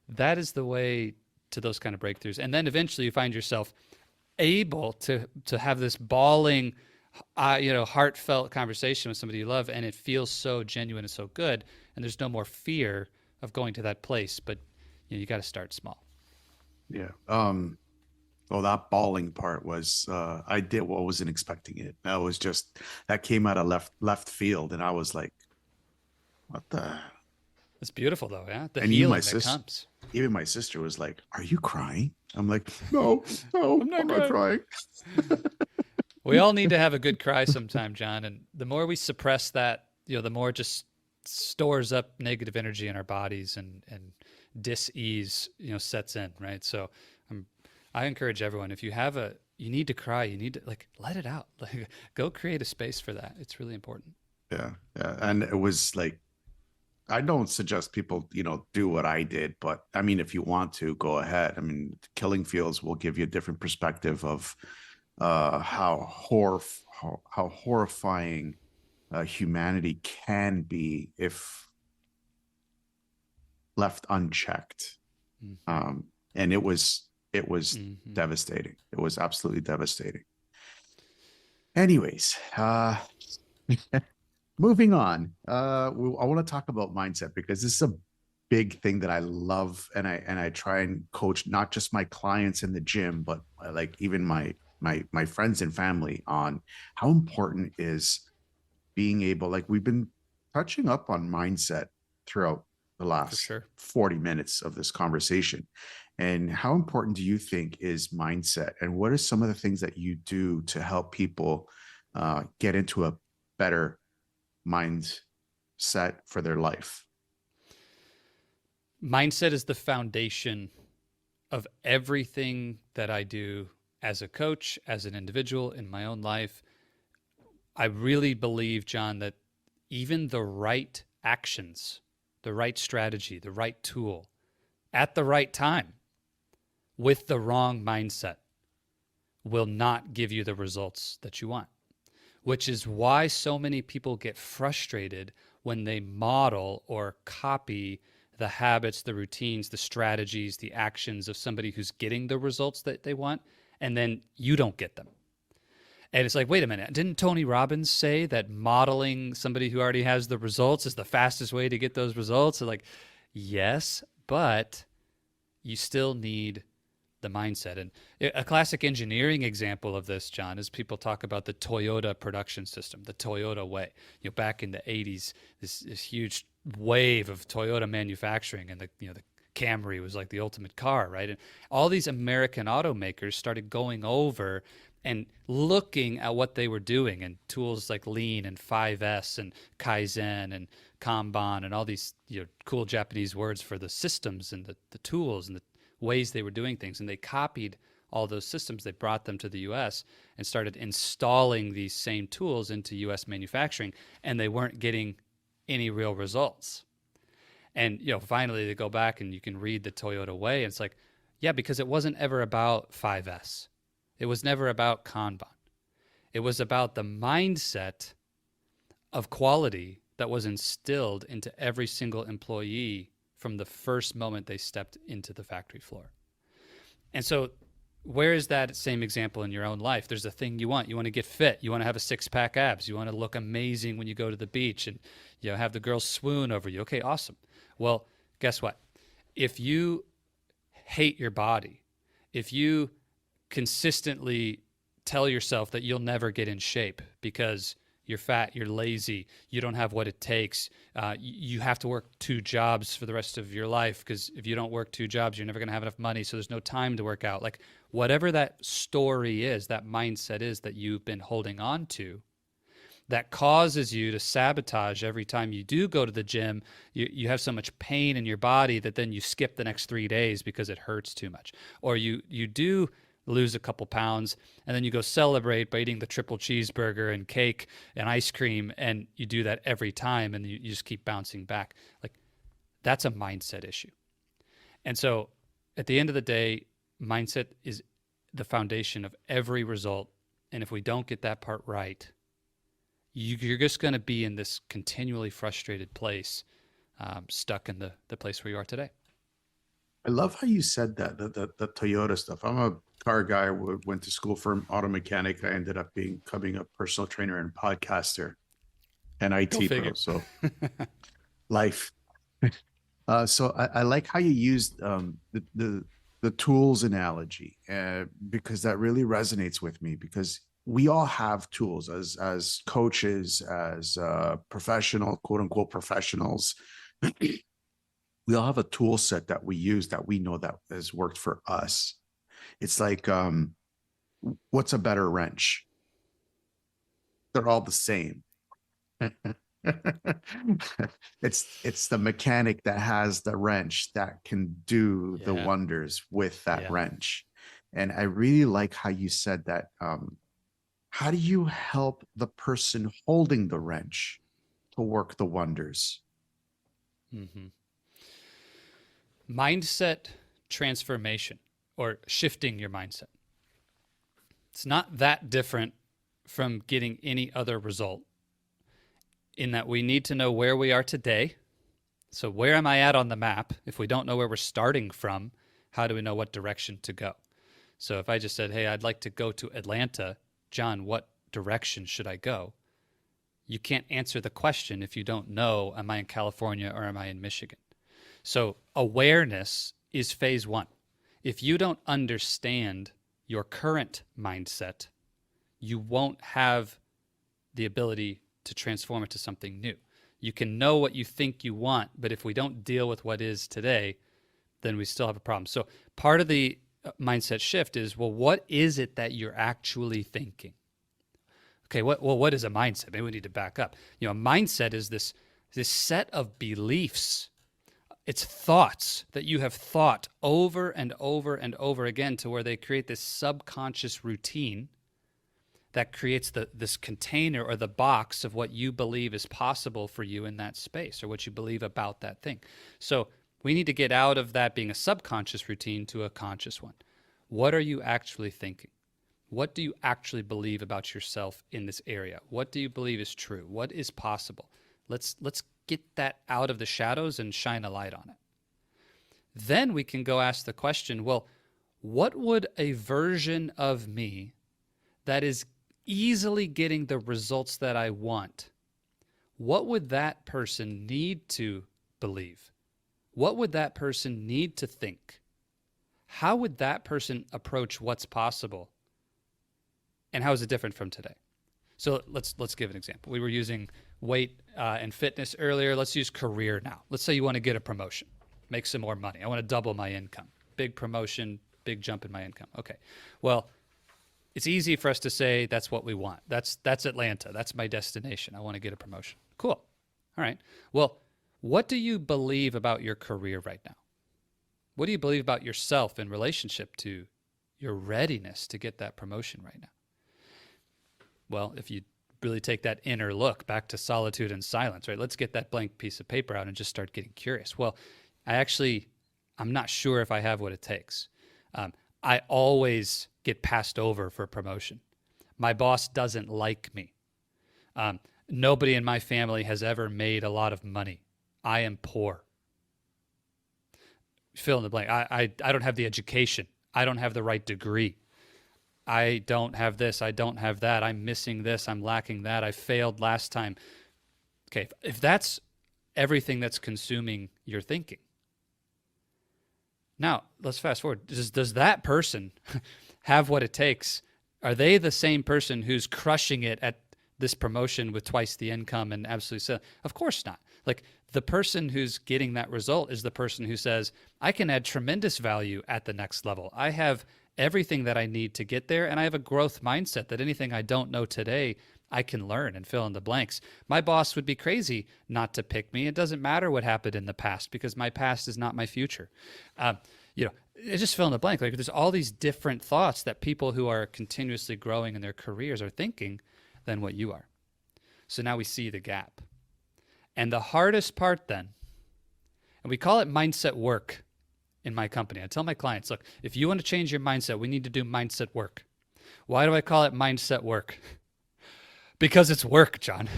that is the way to those kind of breakthroughs. And then eventually you find yourself able to have this bawling, heartfelt conversation with somebody you love, and it feels so genuine and so good, and there's no more fear of going to that place. But you got to start small. Yeah. Well, that bawling part was wasn't expecting it. That came out of left field, and I was like, what the? It's beautiful though, yeah. The And healing that comes. Even my sister was like, "Are you crying?" I'm like, "No, I'm not crying." We all need to have a good cry sometime, John. And the more we suppress that, the more it just stores up negative energy in our bodies, and dis-ease, sets in, right? So I encourage everyone, if you need to cry, you need to let it out. Like, go create a space for that. It's really important. Yeah. And it was like, I don't suggest people, do what I did, but I mean, if you want to, go ahead. I mean, Killing Fields will give you a different perspective of how horrifying humanity can be if left unchecked. Mm-hmm. And it was devastating. It was absolutely devastating. Anyways, moving on. I want to talk about mindset, because this is a big thing that I love, and I try and coach not just my clients in the gym, but like even my friends and family on how important is being able, like we've been touching up on mindset throughout the last 40 minutes of this conversation. And how important do you think is mindset? And what are some of the things that you do to help people get into a better mindset for their life? Mindset is the foundation of everything that I do as a coach, as an individual, in my own life. I really believe, John, that even the right actions, the right strategy, the right tool at the right time with the wrong mindset will not give you the results that you want, which is why so many people get frustrated when they model or copy the habits, the routines, the strategies, the actions of somebody who's getting the results that they want, and then you don't get them. And it's like, wait a minute, didn't Tony Robbins say that modeling somebody who already has the results is the fastest way to get those results? So like, yes, but you still need the mindset. And a classic engineering example of this, John, is people talk about the Toyota production system, the Toyota way. Back in the 80s, this huge wave of Toyota manufacturing, and the Camry was like the ultimate car, right? And all these American automakers started going over and looking at what they were doing, and tools like Lean and 5S and Kaizen and Kanban and all these cool Japanese words for the systems and the tools and the ways they were doing things. And they copied all those systems. They brought them to the US and started installing these same tools into US manufacturing, and they weren't getting any real results. And finally they go back and you can read the Toyota way, and it's like, yeah, because it wasn't ever about 5S. It was never about Kanban. It was about the mindset of quality that was instilled into every single employee from the first moment they stepped into the factory floor. And so where is that same example in your own life? There's a thing you want. You want to get fit. You want to have a six-pack abs. You want to look amazing when you go to the beach and have the girls swoon over you. Okay, awesome. Well, guess what? If you hate your body, if you consistently tell yourself that you'll never get in shape because you're fat, you're lazy, you don't have what it takes, you have to work 2 jobs for the rest of your life, because if you don't work 2 jobs, you're never going to have enough money, so there's no time to work out. Like, whatever that story is, that mindset is that you've been holding on to, that causes you to sabotage every time you do go to the gym. You have so much pain in your body that then you skip the next 3 days because it hurts too much. Or you do lose a couple pounds, and then you go celebrate by eating the triple cheeseburger and cake and ice cream, and you do that every time, and you just keep bouncing back. Like, that's a mindset issue. And so at the end of the day, mindset is the foundation of every result. And if we don't get that part right, you're just going to be in this continually frustrated place, stuck in the place where you are today. I love how you said that, the Toyota stuff. I'm a car guy. Went to school for auto mechanic. I ended up becoming a personal trainer and podcaster and Go IT pro. figure. So life. So I like how you used the tools analogy, because that really resonates with me, because we all have tools as coaches, as professional, quote unquote professionals. We all have a tool set that we use that we know that has worked for us. It's like, what's a better wrench? They're all the same. It's the mechanic that has the wrench that can do the Yeah. wonders with that Yeah. wrench. And I really like how you said that. How do you help the person holding the wrench to work the wonders? Mm-hmm. Mindset transformation, or shifting your mindset. It's not that different from getting any other result, in that we need to know where we are today. So where am I at on the map? If we don't know where we're starting from, how do we know what direction to go? So if I just said, hey, I'd like to go to Atlanta, John, what direction should I go? You can't answer the question if you don't know, am I in California or am I in Michigan? So awareness is phase one. If you don't understand your current mindset, you won't have the ability to transform it to something new. You can know what you think you want, but if we don't deal with what is today, then we still have a problem. So part of the mindset shift is, well, what is it that you're actually thinking? Okay, what is a mindset? Maybe we need to back up. A mindset is this set of beliefs. It's thoughts that you have thought over and over and over again, to where they create this subconscious routine that creates this container or the box of what you believe is possible for you in that space, or what you believe about that thing. So we need to get out of that being a subconscious routine to a conscious one. What are you actually thinking? What do you actually believe about yourself in this area? What do you believe is true? What is possible? Let's get that out of the shadows and shine a light on it. Then we can go ask the question, well, what would a version of me that is easily getting the results that I want, what would that person need to believe? What would that person need to think? How would that person approach what's possible? And how is it different from today? So let's give an example. We were using weight and fitness earlier. Let's use career now. Let's say you want to get a promotion, make some more money. I want to double my income. Big promotion, big jump in my income. Okay. Well, it's easy for us to say that's what we want. That's Atlanta. That's my destination. I want to get a promotion. Cool. All right. Well, what do you believe about your career right now? What do you believe about yourself in relationship to your readiness to get that promotion right now? Well, if you really take that inner look back to solitude and silence, right? Let's get that blank piece of paper out and just start getting curious. Well, I'm not sure if I have what it takes. I always get passed over for promotion. My boss doesn't like me. Nobody in my family has ever made a lot of money. I am poor. Fill in the blank. I don't have the education. I don't have the right degree. I don't have this. I don't have that. I'm missing this. I'm lacking that. I failed last time. Okay, if that's everything that's consuming your thinking. Now, let's fast forward. Does that person have what it takes? Are they the same person who's crushing it at this promotion with twice the income and absolutely so? Of course not. Like, the person who's getting that result is the person who says, I can add tremendous value at the next level. I have everything that I need to get there, and I have a growth mindset that anything I don't know today, I can learn and fill in the blanks. My boss would be crazy not to pick me. It doesn't matter what happened in the past, because my past is not my future. It just fill in the blank. Like, there's all these different thoughts that people who are continuously growing in their careers are thinking than what you are. So now we see the gap. And the hardest part then, and we call it mindset work in my company. I tell my clients, look, if you want to change your mindset, we need to do mindset work. Why do I call it mindset work? Because it's work, John.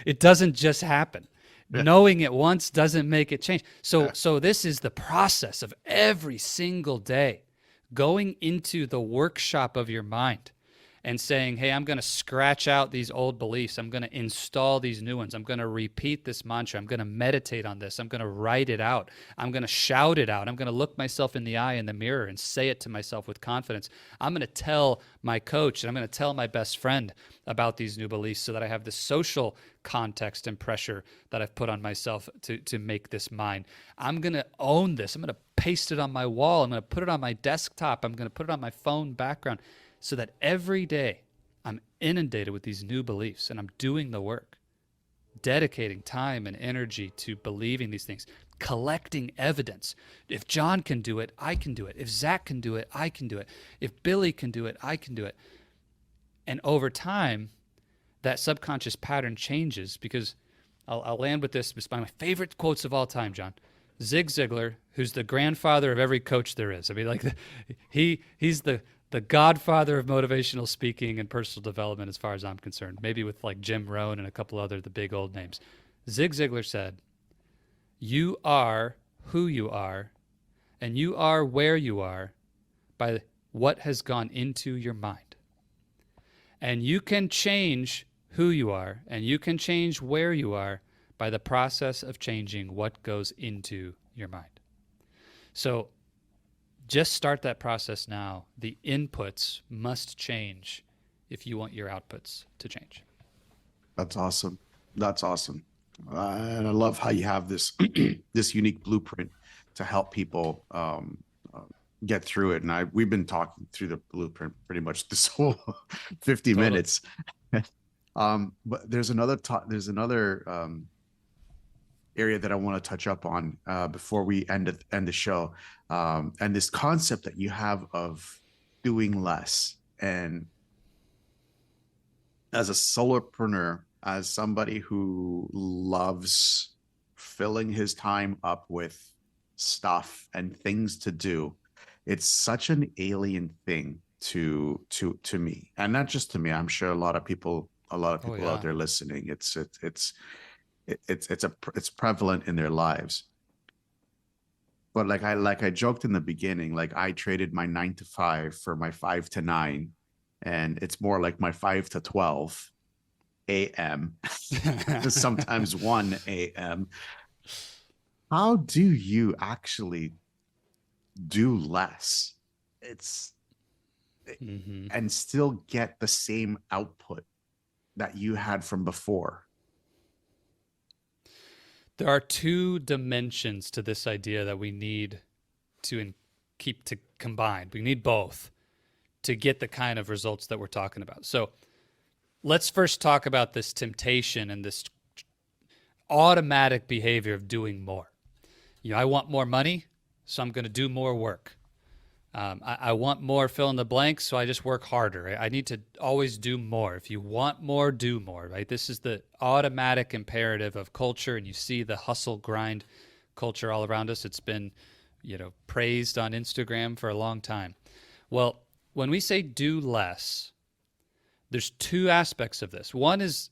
It doesn't just happen. Yeah. Knowing it once doesn't make it change. Yeah. So this is the process of every single day going into the workshop of your mind and saying, hey, I'm going to scratch out these old beliefs. I'm going to install these new ones. I'm going to repeat this mantra. I'm going to meditate on this. I'm going to write it out. I'm going to shout it out. I'm going to look myself in the eye in the mirror and say it to myself with confidence. I'm going to tell my coach and I'm going to tell my best friend about these new beliefs so that I have the social context and pressure that I've put on myself to make this mine. I'm going to own this. I'm going to paste it on my wall. I'm going to put it on my desktop. I'm going to put it on my phone background, so that every day I'm inundated with these new beliefs and I'm doing the work, dedicating time and energy to believing these things, collecting evidence. If John can do it, I can do it. If Zach can do it, I can do it. If Billy can do it, I can do it. And over time, that subconscious pattern changes, because I'll land with this. It's one of my favorite quotes of all time, John. Zig Ziglar, who's the grandfather of every coach there is. I mean, like he's the godfather of motivational speaking and personal development as far as I'm concerned, maybe with like Jim Rohn and a couple other, the big old names. Zig Ziglar said, you are who you are, and you are where you are by what has gone into your mind. And you can change who you are, and you can change where you are by the process of changing what goes into your mind. So just start that process now. The inputs must change if you want your outputs to change. That's awesome. That's awesome. And I love how you have this this unique blueprint to help people get through it. And we've been talking through the blueprint pretty much this whole 50 minutes. But there's another area that I want to touch up on before we end the show. And this concept that you have of doing less. And as a solopreneur, as somebody who loves filling his time up with stuff and things to do, it's such an alien thing to me, and not just to me. I'm sure a lot of people out there listening, it's prevalent in their lives. But like I joked in the beginning, like I traded my 9 to 5 for my 5 to 9, and it's more like my 5 to 12 a.m. sometimes 1 a.m. How do you actually do less and still get the same output that you had from before? There are two dimensions to this idea that we need to keep to combine. We need both to get the kind of results that we're talking about. So let's first talk about this temptation and this automatic behavior of doing more. I want more money, so I'm going to do more work. I want more fill in the blanks, so I just work harder. I need to always do more. If you want more, do more, right? This is the automatic imperative of culture, and you see the hustle grind culture all around us. It's been, praised on Instagram for a long time. Well, when we say do less, there's two aspects of this. One is,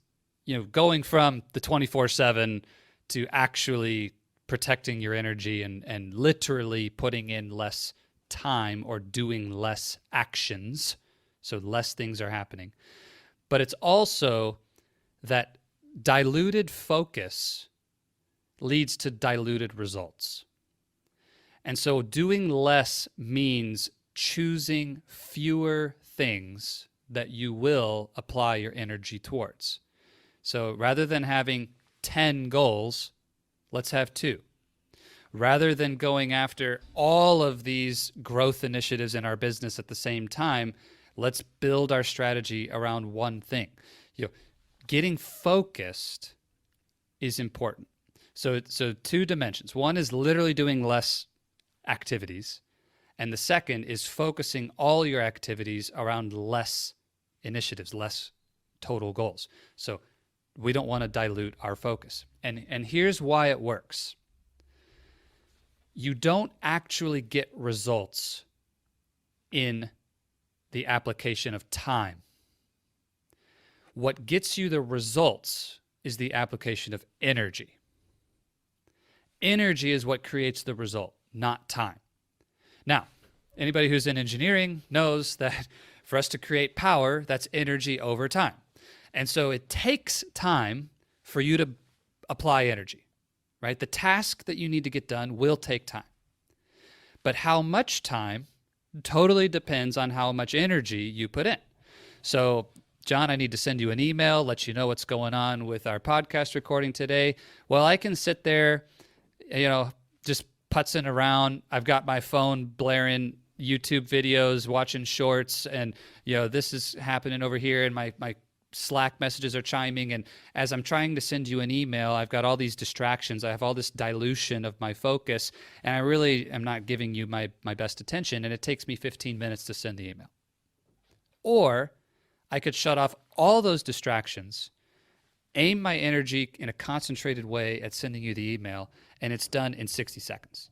going from the 24/7 to actually protecting your energy and literally putting in less time or doing less actions, so less things are happening. But it's also that diluted focus leads to diluted results. And so doing less means choosing fewer things that you will apply your energy towards. So rather than having 10 goals, let's have 2. Rather than going after all of these growth initiatives in our business at the same time, let's build our strategy around one thing. Getting focused is important. So 2 dimensions. One is literally doing less activities, and the second is focusing all your activities around less initiatives, less total goals. So we don't want to dilute our focus. And here's why it works. you don't actually get results in the application of time. What gets you the results is the application of energy. Energy is what creates the result, not time. Now, anybody who's in engineering knows that for us to create power, that's energy over time. And so it takes time for you to apply energy, right? The task that you need to get done will take time. But how much time totally depends on how much energy you put in. So, John, I need to send you an email, let you know what's going on with our podcast recording today. Well, I can sit there, just putzing around. I've got my phone blaring YouTube videos, watching shorts, and this is happening over here, and my Slack messages are chiming, and as I'm trying to send you an email, I've got all these distractions. I have all this dilution of my focus, and I really am not giving you my best attention, and it takes me 15 minutes to send the email. Or I could shut off all those distractions, aim my energy in a concentrated way at sending you the email, and it's done in 60 seconds.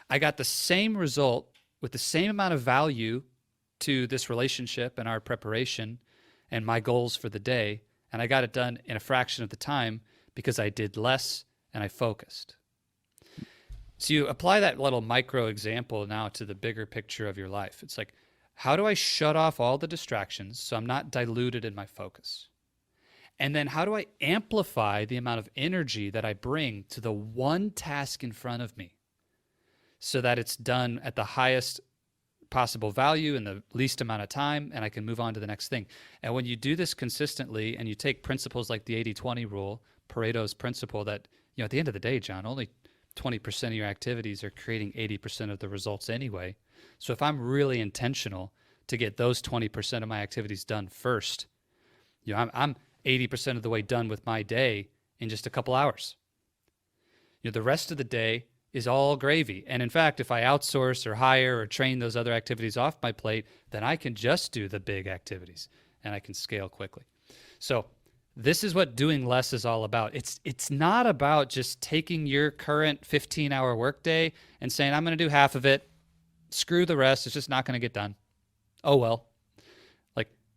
I got the same result with the same amount of value to this relationship and our preparation and my goals for the day, and I got it done in a fraction of the time because I did less and I focused. So you apply that little micro example now to the bigger picture of your life. It's like, how do I shut off all the distractions so I'm not diluted in my focus? And then how do I amplify the amount of energy that I bring to the one task in front of me so that it's done at the highest possible value in the least amount of time, and I can move on to the next thing. And when you do this consistently and you take principles like the 80-20 rule, Pareto's principle that, at the end of the day, John, only 20% of your activities are creating 80% of the results anyway. So if I'm really intentional to get those 20% of my activities done first, I'm 80% of the way done with my day in just a couple hours. The rest of the day is all gravy. And in fact, if I outsource or hire or train those other activities off my plate, then I can just do the big activities and I can scale quickly. So this is what doing less is all about. It's not about just taking your current 15-hour workday and saying, I'm going to do half of it, screw the rest, it's just not going to get done. Oh, well.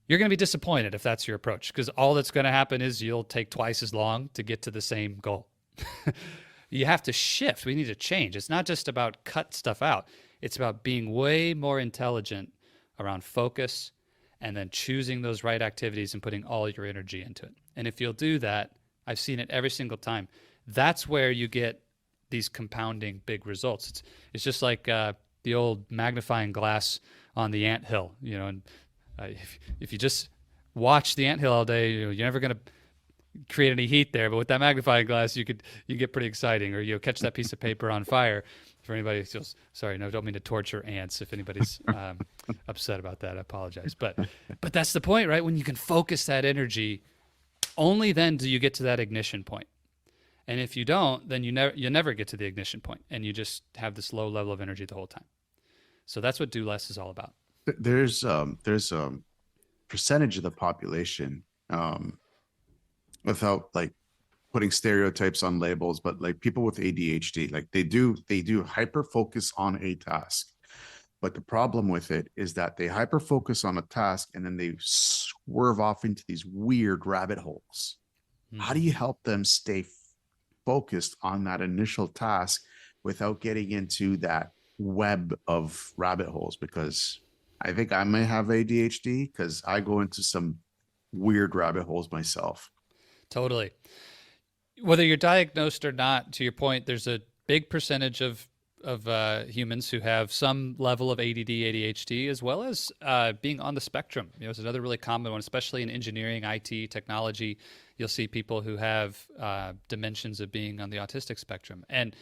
You're going to be disappointed if that's your approach, because all that's going to happen is you'll take twice as long to get to the same goal. You have to shift. We need to change. It's not just about cut stuff out. It's about being way more intelligent around focus and then choosing those right activities and putting all your energy into it. And if you'll do that, I've seen it every single time. That's where you get these compounding big results. It's just like the old magnifying glass on the anthill, and if you just watch the anthill all day, you're never going to create any heat there. But with that magnifying glass, you get pretty exciting. Or you'll catch that piece of paper on fire. For anybody who feels, sorry, no, don't mean to torture ants. If anybody's upset about that, I apologize. But that's the point, right? When you can focus that energy, only then do you get to that ignition point. And if you don't, then you never get to the ignition point, and you just have this low level of energy the whole time. So that's what do less is all about. There's percentage of the population, without like putting stereotypes on labels, but like people with ADHD, like they do hyper focus on a task. But the problem with it is that they hyper focus on a task and then they swerve off into these weird rabbit holes. Mm-hmm. How do you help them stay focused on that initial task without getting into that web of rabbit holes? Because I think I may have ADHD because I go into some weird rabbit holes myself. Totally. Whether you're diagnosed or not, to your point, there's a big percentage of humans who have some level of ADD, ADHD, as well as being on the spectrum. It's another really common one, especially in engineering, IT, technology. You'll see people who have dimensions of being on the autistic spectrum. And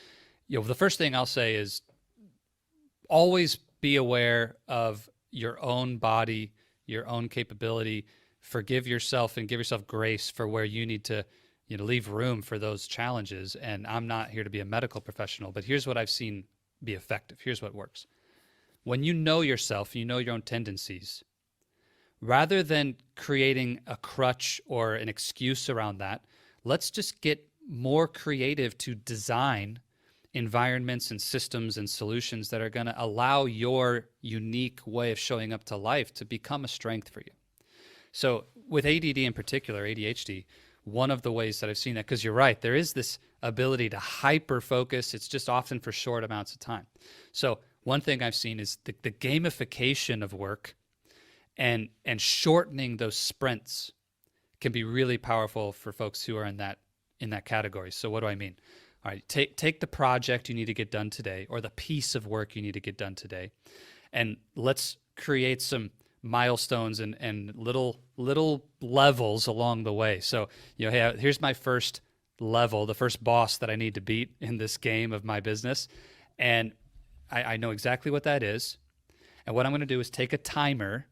the first thing I'll say is always be aware of your own body, your own capability. Forgive yourself and give yourself grace for where you need to leave room for those challenges. And I'm not here to be a medical professional, but here's what I've seen be effective. Here's what works. When you know yourself, you know your own tendencies, rather than creating a crutch or an excuse around that, let's just get more creative to design environments and systems and solutions that are going to allow your unique way of showing up to life to become a strength for you. So with ADD in particular, ADHD, one of the ways that I've seen that, because you're right, there is this ability to hyper focus. It's just often for short amounts of time. So one thing I've seen is the gamification of work and shortening those sprints can be really powerful for folks who are in that category. So what do I mean? All right, take the project you need to get done today, or the piece of work you need to get done today, and let's create some milestones and little levels along the way. So, hey, here's my first level, the first boss that I need to beat in this game of my business. And I know exactly what that is. And what I'm going to do is take a timer,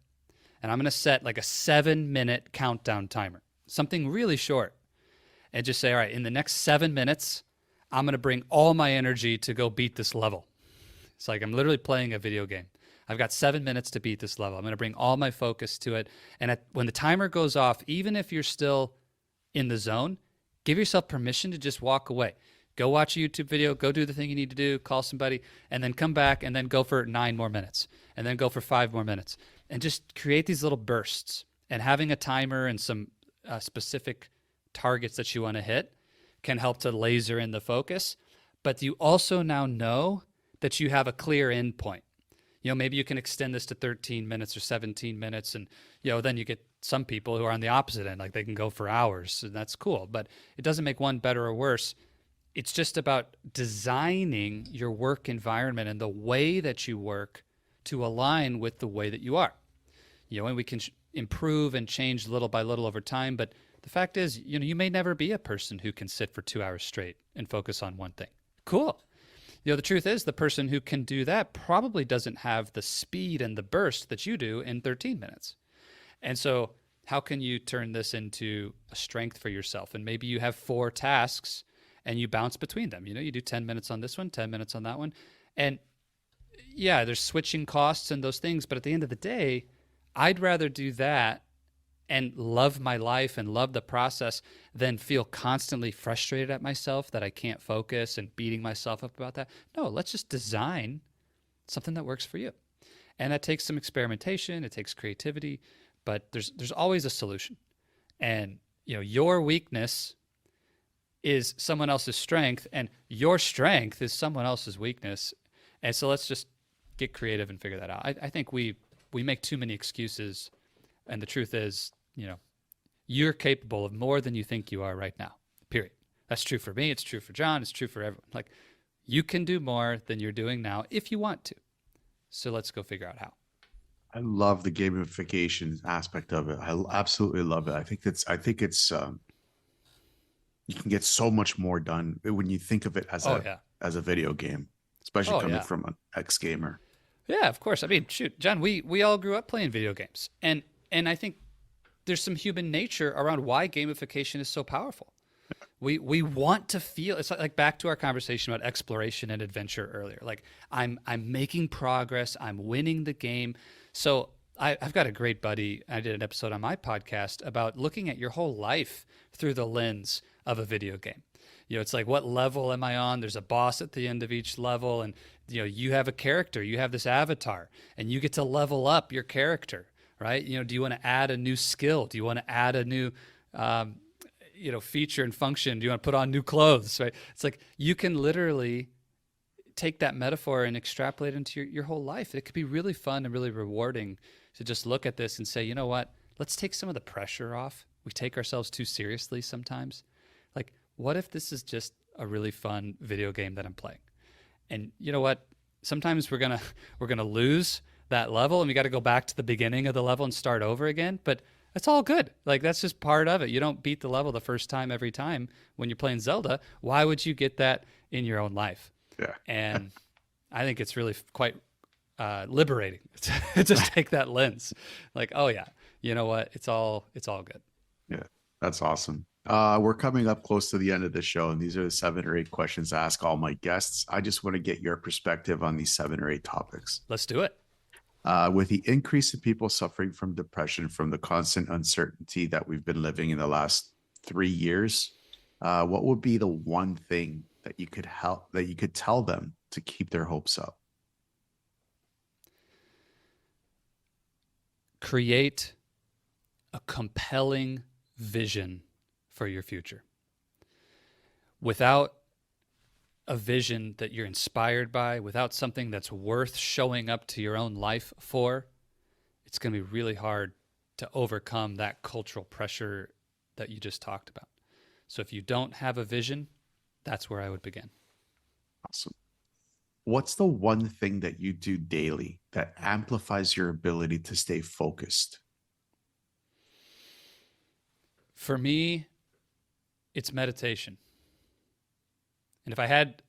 and I'm going to set like a 7-minute countdown timer, something really short, and just say, all right, in the next 7 minutes, I'm going to bring all my energy to go beat this level. It's like I'm literally playing a video game. I've got 7 minutes to beat this level. I'm going to bring all my focus to it. And when the timer goes off, even if you're still in the zone, give yourself permission to just walk away. Go watch a YouTube video, go do the thing you need to do, call somebody, and then come back and then go for 9 more minutes, and then go for 5 more minutes. And just create these little bursts. And having a timer and some specific targets that you want to hit can help to laser in the focus. But you also now know that you have a clear end point. Maybe you can extend this to 13 minutes or 17 minutes. And, then you get some people who are on the opposite end, like they can go for hours, and that's cool. But it doesn't make one better or worse. It's just about designing your work environment and the way that you work to align with the way that you are. And we can improve and change little by little over time. But the fact is, you may never be a person who can sit for 2 hours straight and focus on one thing. Cool. The truth is the person who can do that probably doesn't have the speed and the burst that you do in 13 minutes. And so how can you turn this into a strength for yourself? And maybe you have 4 tasks and you bounce between them. You do 10 minutes on this one, 10 minutes on that one. And yeah, there's switching costs and those things. But at the end of the day, I'd rather do that and love my life and love the process than feel constantly frustrated at myself that I can't focus and beating myself up about that. No, let's just design something that works for you. And that takes some experimentation, it takes creativity, but there's always a solution. And your weakness is someone else's strength, and your strength is someone else's weakness. And so let's just get creative and figure that out. I think we make too many excuses, and the truth is, you're capable of more than you think you are right now, period. That's true for me. It's true for John. It's true for everyone. Like, you can do more than you're doing now if you want to. So let's go figure out how. I love the gamification aspect of it. I absolutely love it. I think it's you can get so much more done when you think of it as a video game, especially coming from an ex-gamer. Yeah, of course. I mean, shoot, John, we all grew up playing video games. And I think there's some human nature around why gamification is so powerful. We want to feel, it's like back to our conversation about exploration and adventure earlier. Like I'm making progress, I'm winning the game. So I've got a great buddy. I did an episode on my podcast about looking at your whole life through the lens of a video game. It's like, what level am I on? There's a boss at the end of each level, and you have a character, you have this avatar, and you get to level up your character, right? Do you want to add a new skill? Do you want to add a new feature and function? Do you want to put on new clothes, right? It's like you can literally take that metaphor and extrapolate it into your whole life. It could be really fun and really rewarding to just look at this and say, you know what? Let's take some of the pressure off. We take ourselves too seriously sometimes. Like, what if this is just a really fun video game that I'm playing? And you know what? Sometimes we're gonna lose that level, and we got to go back to the beginning of the level and start over again. But that's all good. Like, that's just part of it. You don't beat the level the first time every time when you're playing Zelda. Why would you get that in your own life? Yeah. And I think it's really quite liberating to just take that lens. Like, oh yeah, you know what? It's all good. Yeah, that's awesome. We're coming up close to the end of the show, and these are the 7 or 8 questions I ask all my guests. I just want to get your perspective on these 7 or 8 topics. Let's do it. With the increase in people suffering from depression from the constant uncertainty that we've been living in the last 3 years, what would be the one thing that you could help, that you could tell them to keep their hopes up? Create a compelling vision for your future. Without a vision that you're inspired by, without something that's worth showing up to your own life for, it's going to be really hard to overcome that cultural pressure that you just talked about. So if you don't have a vision, that's where I would begin. Awesome. What's the one thing that you do daily that amplifies your ability to stay focused? For me, it's meditation. And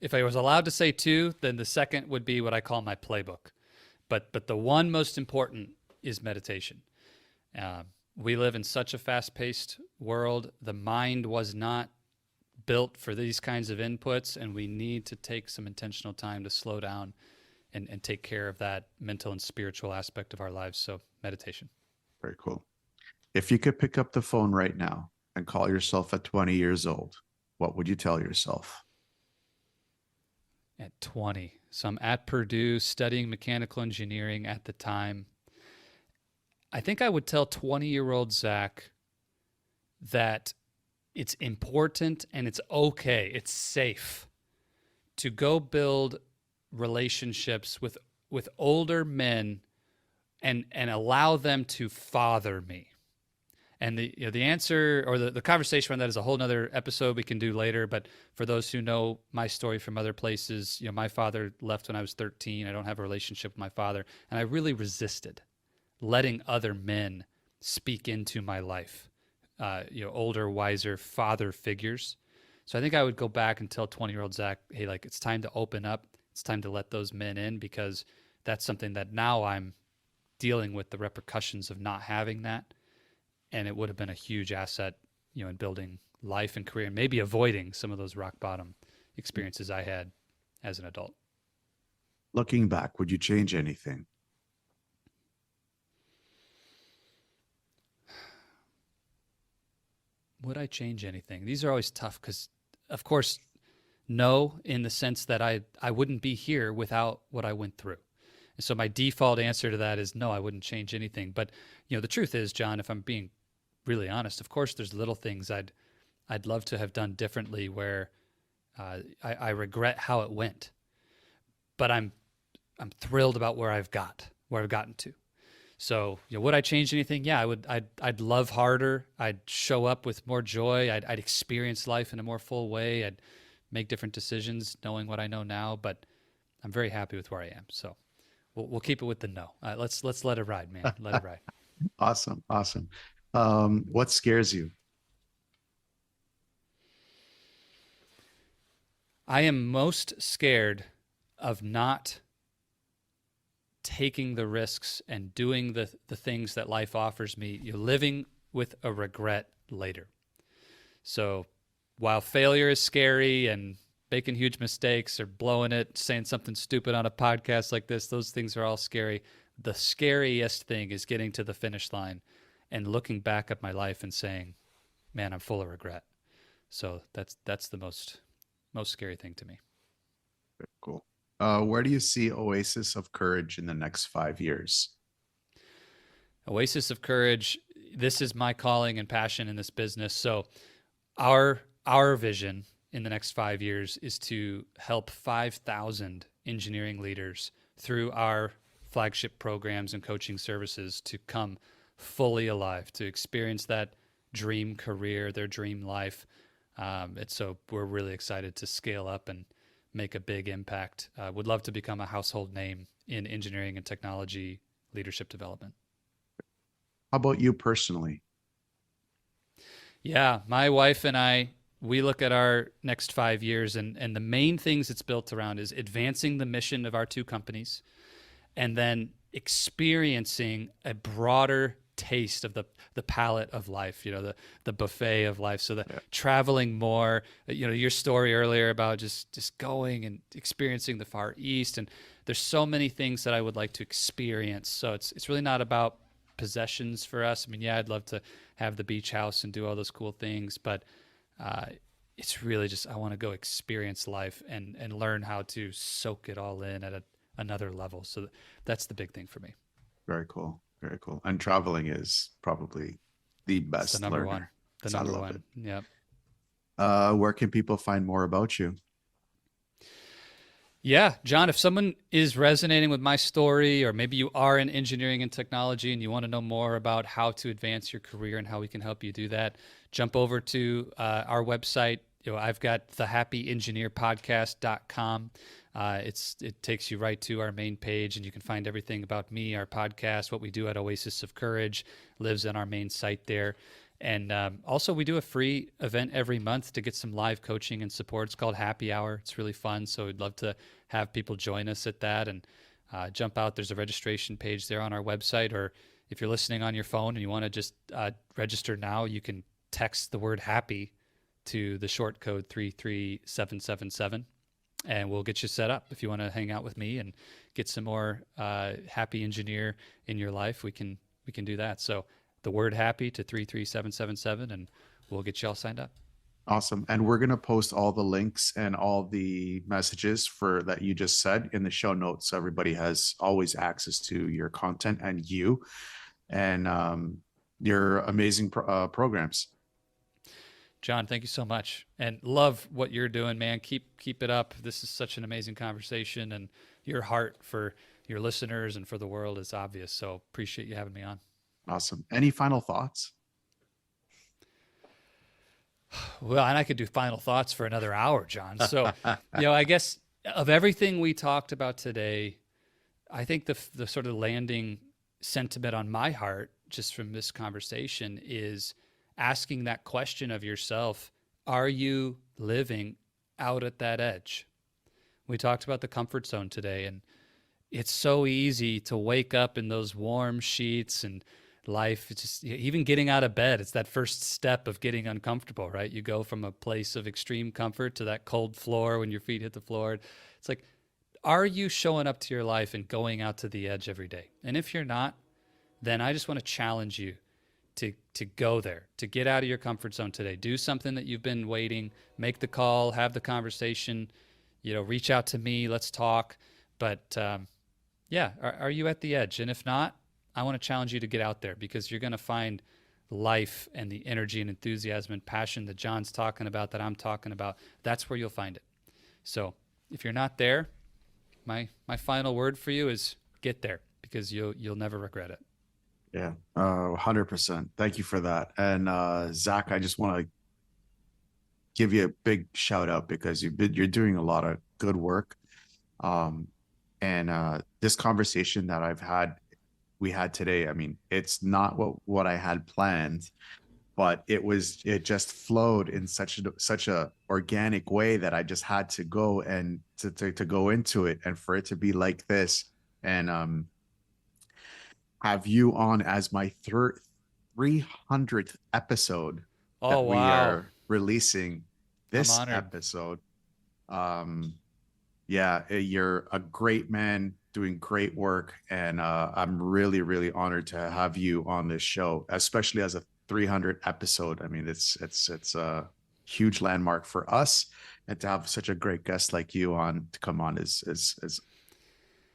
if I was allowed to say two, then the second would be what I call my playbook. But the one most important is meditation. We live in such a fast-paced world. The mind was not built for these kinds of inputs, and we need to take some intentional time to slow down and take care of that mental and spiritual aspect of our lives. So meditation. Very cool. If you could pick up the phone right now and call yourself at 20 years old, what would you tell yourself? At 20. So I'm at Purdue studying mechanical engineering at the time. I think I would tell 20-year-old Zach that it's important and it's okay, it's safe to go build relationships with older men and allow them to father me. And the answer or the conversation on that is a whole nother episode we can do later. But for those who know my story from other places, my father left when I was 13. I don't have a relationship with my father. And I really resisted letting other men speak into my life, older, wiser father figures. So I think I would go back and tell 20-year-old Zach, hey, like, it's time to open up. It's time to let those men in, because that's something that now I'm dealing with the repercussions of not having that. And it would have been a huge asset, in building life and career, and maybe avoiding some of those rock bottom experiences I had as an adult. Looking back, would you change anything? Would I change anything? These are always tough because, of course, no, in the sense that I wouldn't be here without what I went through. And so my default answer to that is no, I wouldn't change anything. But, the truth is, John, if I'm being really honest, of course, there's little things I'd love to have done differently where I regret how it went. But I'm thrilled about where I've gotten to. So, would I change anything? Yeah, I would. I'd love harder. I'd show up with more joy. I'd experience life in a more full way. I'd make different decisions knowing what I know now. But I'm very happy with where I am. So we'll keep it with the no. Let's let it ride, man. Let it ride. Awesome. What scares you? I am most scared of not taking the risks and doing the things that life offers me. You're living with a regret later. So while failure is scary and making huge mistakes or blowing it, saying something stupid on a podcast like this, those things are all scary. The scariest thing is getting to the finish line and looking back at my life and saying, man, I'm full of regret. So that's the most scary thing to me. Very cool. Where do you see Oasis of Courage in the next 5 years? Oasis of Courage, this is my calling and passion in this business. So our vision in the next 5 years is to help 5,000 engineering leaders through our flagship programs and coaching services to come fully alive, to experience that dream career, their dream life. And so we're really excited to scale up and make a big impact. Would love to become a household name in engineering and technology leadership development. How about you personally? Yeah, my wife and I, we look at our next 5 years, and the main things it's built around is advancing the mission of our two companies and then experiencing a broader taste of the palette of life, the buffet of life. So traveling more, your story earlier about just going and experiencing the Far East. And there's so many things that I would like to experience. So it's really not about possessions for us. I mean, yeah, I'd love to have the beach house and do all those cool things, but it's really just I want to go experience life and learn how to soak it all in at another level. So that's the big thing for me. Very cool. Very cool. And traveling is probably the It's the best number one. learner. The I number love it. one. Yep. Where can people find more about you? Yeah, John, if someone is resonating with my story, or maybe you are in engineering and technology and you want to know more about how to advance your career and how we can help you do that, jump over to our website. I've got thehappyengineerpodcast.com. It takes you right to our main page, and you can find everything about me, our podcast, what we do at Oasis of Courage, lives on our main site there. And also, we do a free event every month to get some live coaching and support. It's called Happy Hour. It's really fun. So we'd love to have people join us at that and jump out. There's a registration page there on our website. Or if you're listening on your phone and you want to just register now, you can text the word happy to the short code 33777, and we'll get you set up. If you want to hang out with me and get some more happy engineer in your life, we can do that. So the word happy to 33777, and we'll get you all signed up. Awesome. And we're going to post all the links and all the messages for that you just said in the show notes. So everybody has always access to your content and you and your amazing programs. John, thank you so much, and love what you're doing, man. Keep it up. This is such an amazing conversation, and your heart for your listeners and for the world is obvious. So appreciate you having me on. Awesome. Any final thoughts? Well, and I could do final thoughts for another hour, John. So, I guess of everything we talked about today, I think the sort of landing sentiment on my heart just from this conversation is asking that question of yourself: are you living out at that edge? We talked about the comfort zone today, and it's so easy to wake up in those warm sheets and life. It's just even getting out of bed. It's that first step of getting uncomfortable, right? You go from a place of extreme comfort to that cold floor when your feet hit the floor. It's like, are you showing up to your life and going out to the edge every day? And if you're not, then I just want to challenge you to go there, to get out of your comfort zone today. Do something that you've been waiting, make the call, have the conversation, reach out to me, let's talk. But are you at the edge? And if not, I want to challenge you to get out there, because you're going to find life and the energy and enthusiasm and passion that John's talking about, that I'm talking about. That's where you'll find it. So if you're not there, my final word for you is get there, because you'll never regret it. Yeah, 100%. Thank you for that. And Zach, I just want to give you a big shout out, because you're doing a lot of good work. And this conversation that we had today, I mean, it's not what I had planned, but it just flowed in such a organic way that I just had to go and to go into it, and for it to be like this. And have you on as my 300th episode that we are releasing this episode. Yeah, you're a great man doing great work, and I'm really, really honored to have you on this show, especially as a 300 episode. I mean, it's a huge landmark for us, and to have such a great guest like you on to come on is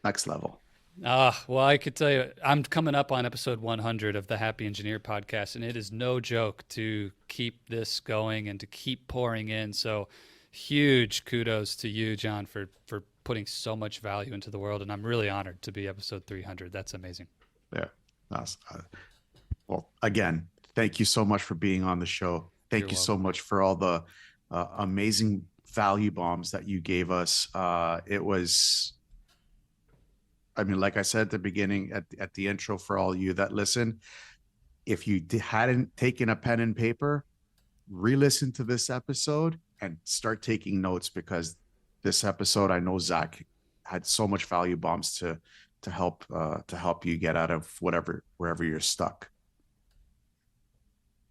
next level. Well, I could tell you, I'm coming up on episode 100 of the Happy Engineer podcast, and it is no joke to keep this going and to keep pouring in. So huge kudos to you, John, for putting so much value into the world. And I'm really honored to be episode 300. That's amazing. Yeah. Well, again, thank you so much for being on the show. Thank you so much for all the amazing value bombs that you gave us. It was, I mean, like I said at the beginning, at the intro, for all you that listen, if you hadn't taken a pen and paper, re-listen to this episode and start taking notes, because this episode, I know Zach had so much value bombs to help you get out of wherever you're stuck.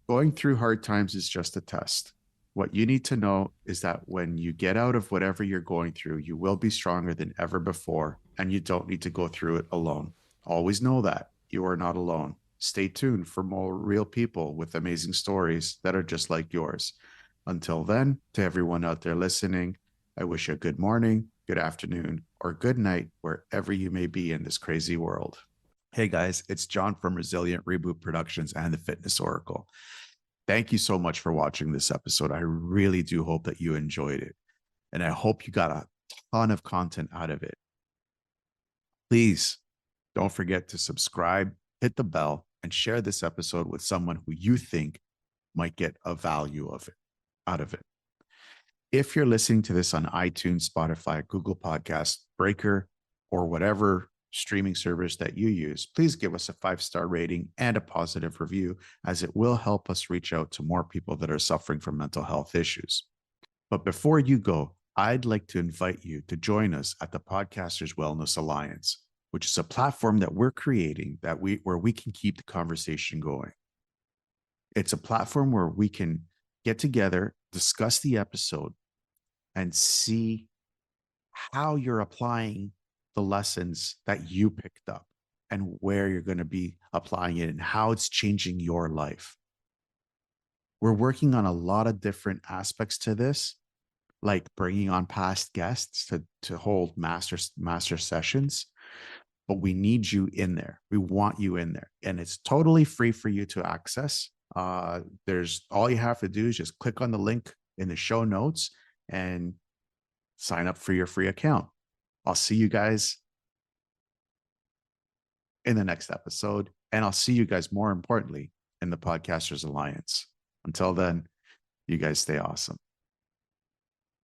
Going through hard times is just a test. What you need to know is that when you get out of whatever you're going through, you will be stronger than ever before, and you don't need to go through it alone. Always know that you are not alone. Stay tuned for more real people with amazing stories that are just like yours. Until then, to everyone out there listening, I wish you a good morning, good afternoon, or good night, wherever you may be in this crazy world. Hey guys, it's John from Resilient Reboot Productions and the Fitness Oracle. Thank you so much for watching this episode. I really do hope that you enjoyed it. And I hope you got a ton of content out of it. Please don't forget to subscribe, hit the bell, and share this episode with someone who you think might get a value of it out of it. If you're listening to this on iTunes, Spotify, Google Podcasts, Breaker, or whatever streaming service that you use, please give us a 5-star rating and a positive review, as it will help us reach out to more people that are suffering from mental health issues. But before you go, I'd like to invite you to join us at the Podcasters Wellness Alliance, which is a platform that we're creating where we can keep the conversation going. It's a platform where we can get together, discuss the episode, and see how you're applying the lessons that you picked up and where you're going to be applying it and how it's changing your life. We're working on a lot of different aspects to this, like bringing on past guests to hold master sessions, but we need you in there. We want you in there, and it's totally free for you to access. There's all you have to do is just click on the link in the show notes and sign up for your free account. I'll see you guys in the next episode, and I'll see you guys, more importantly, in the Podcasters Alliance. Until then, you guys stay awesome.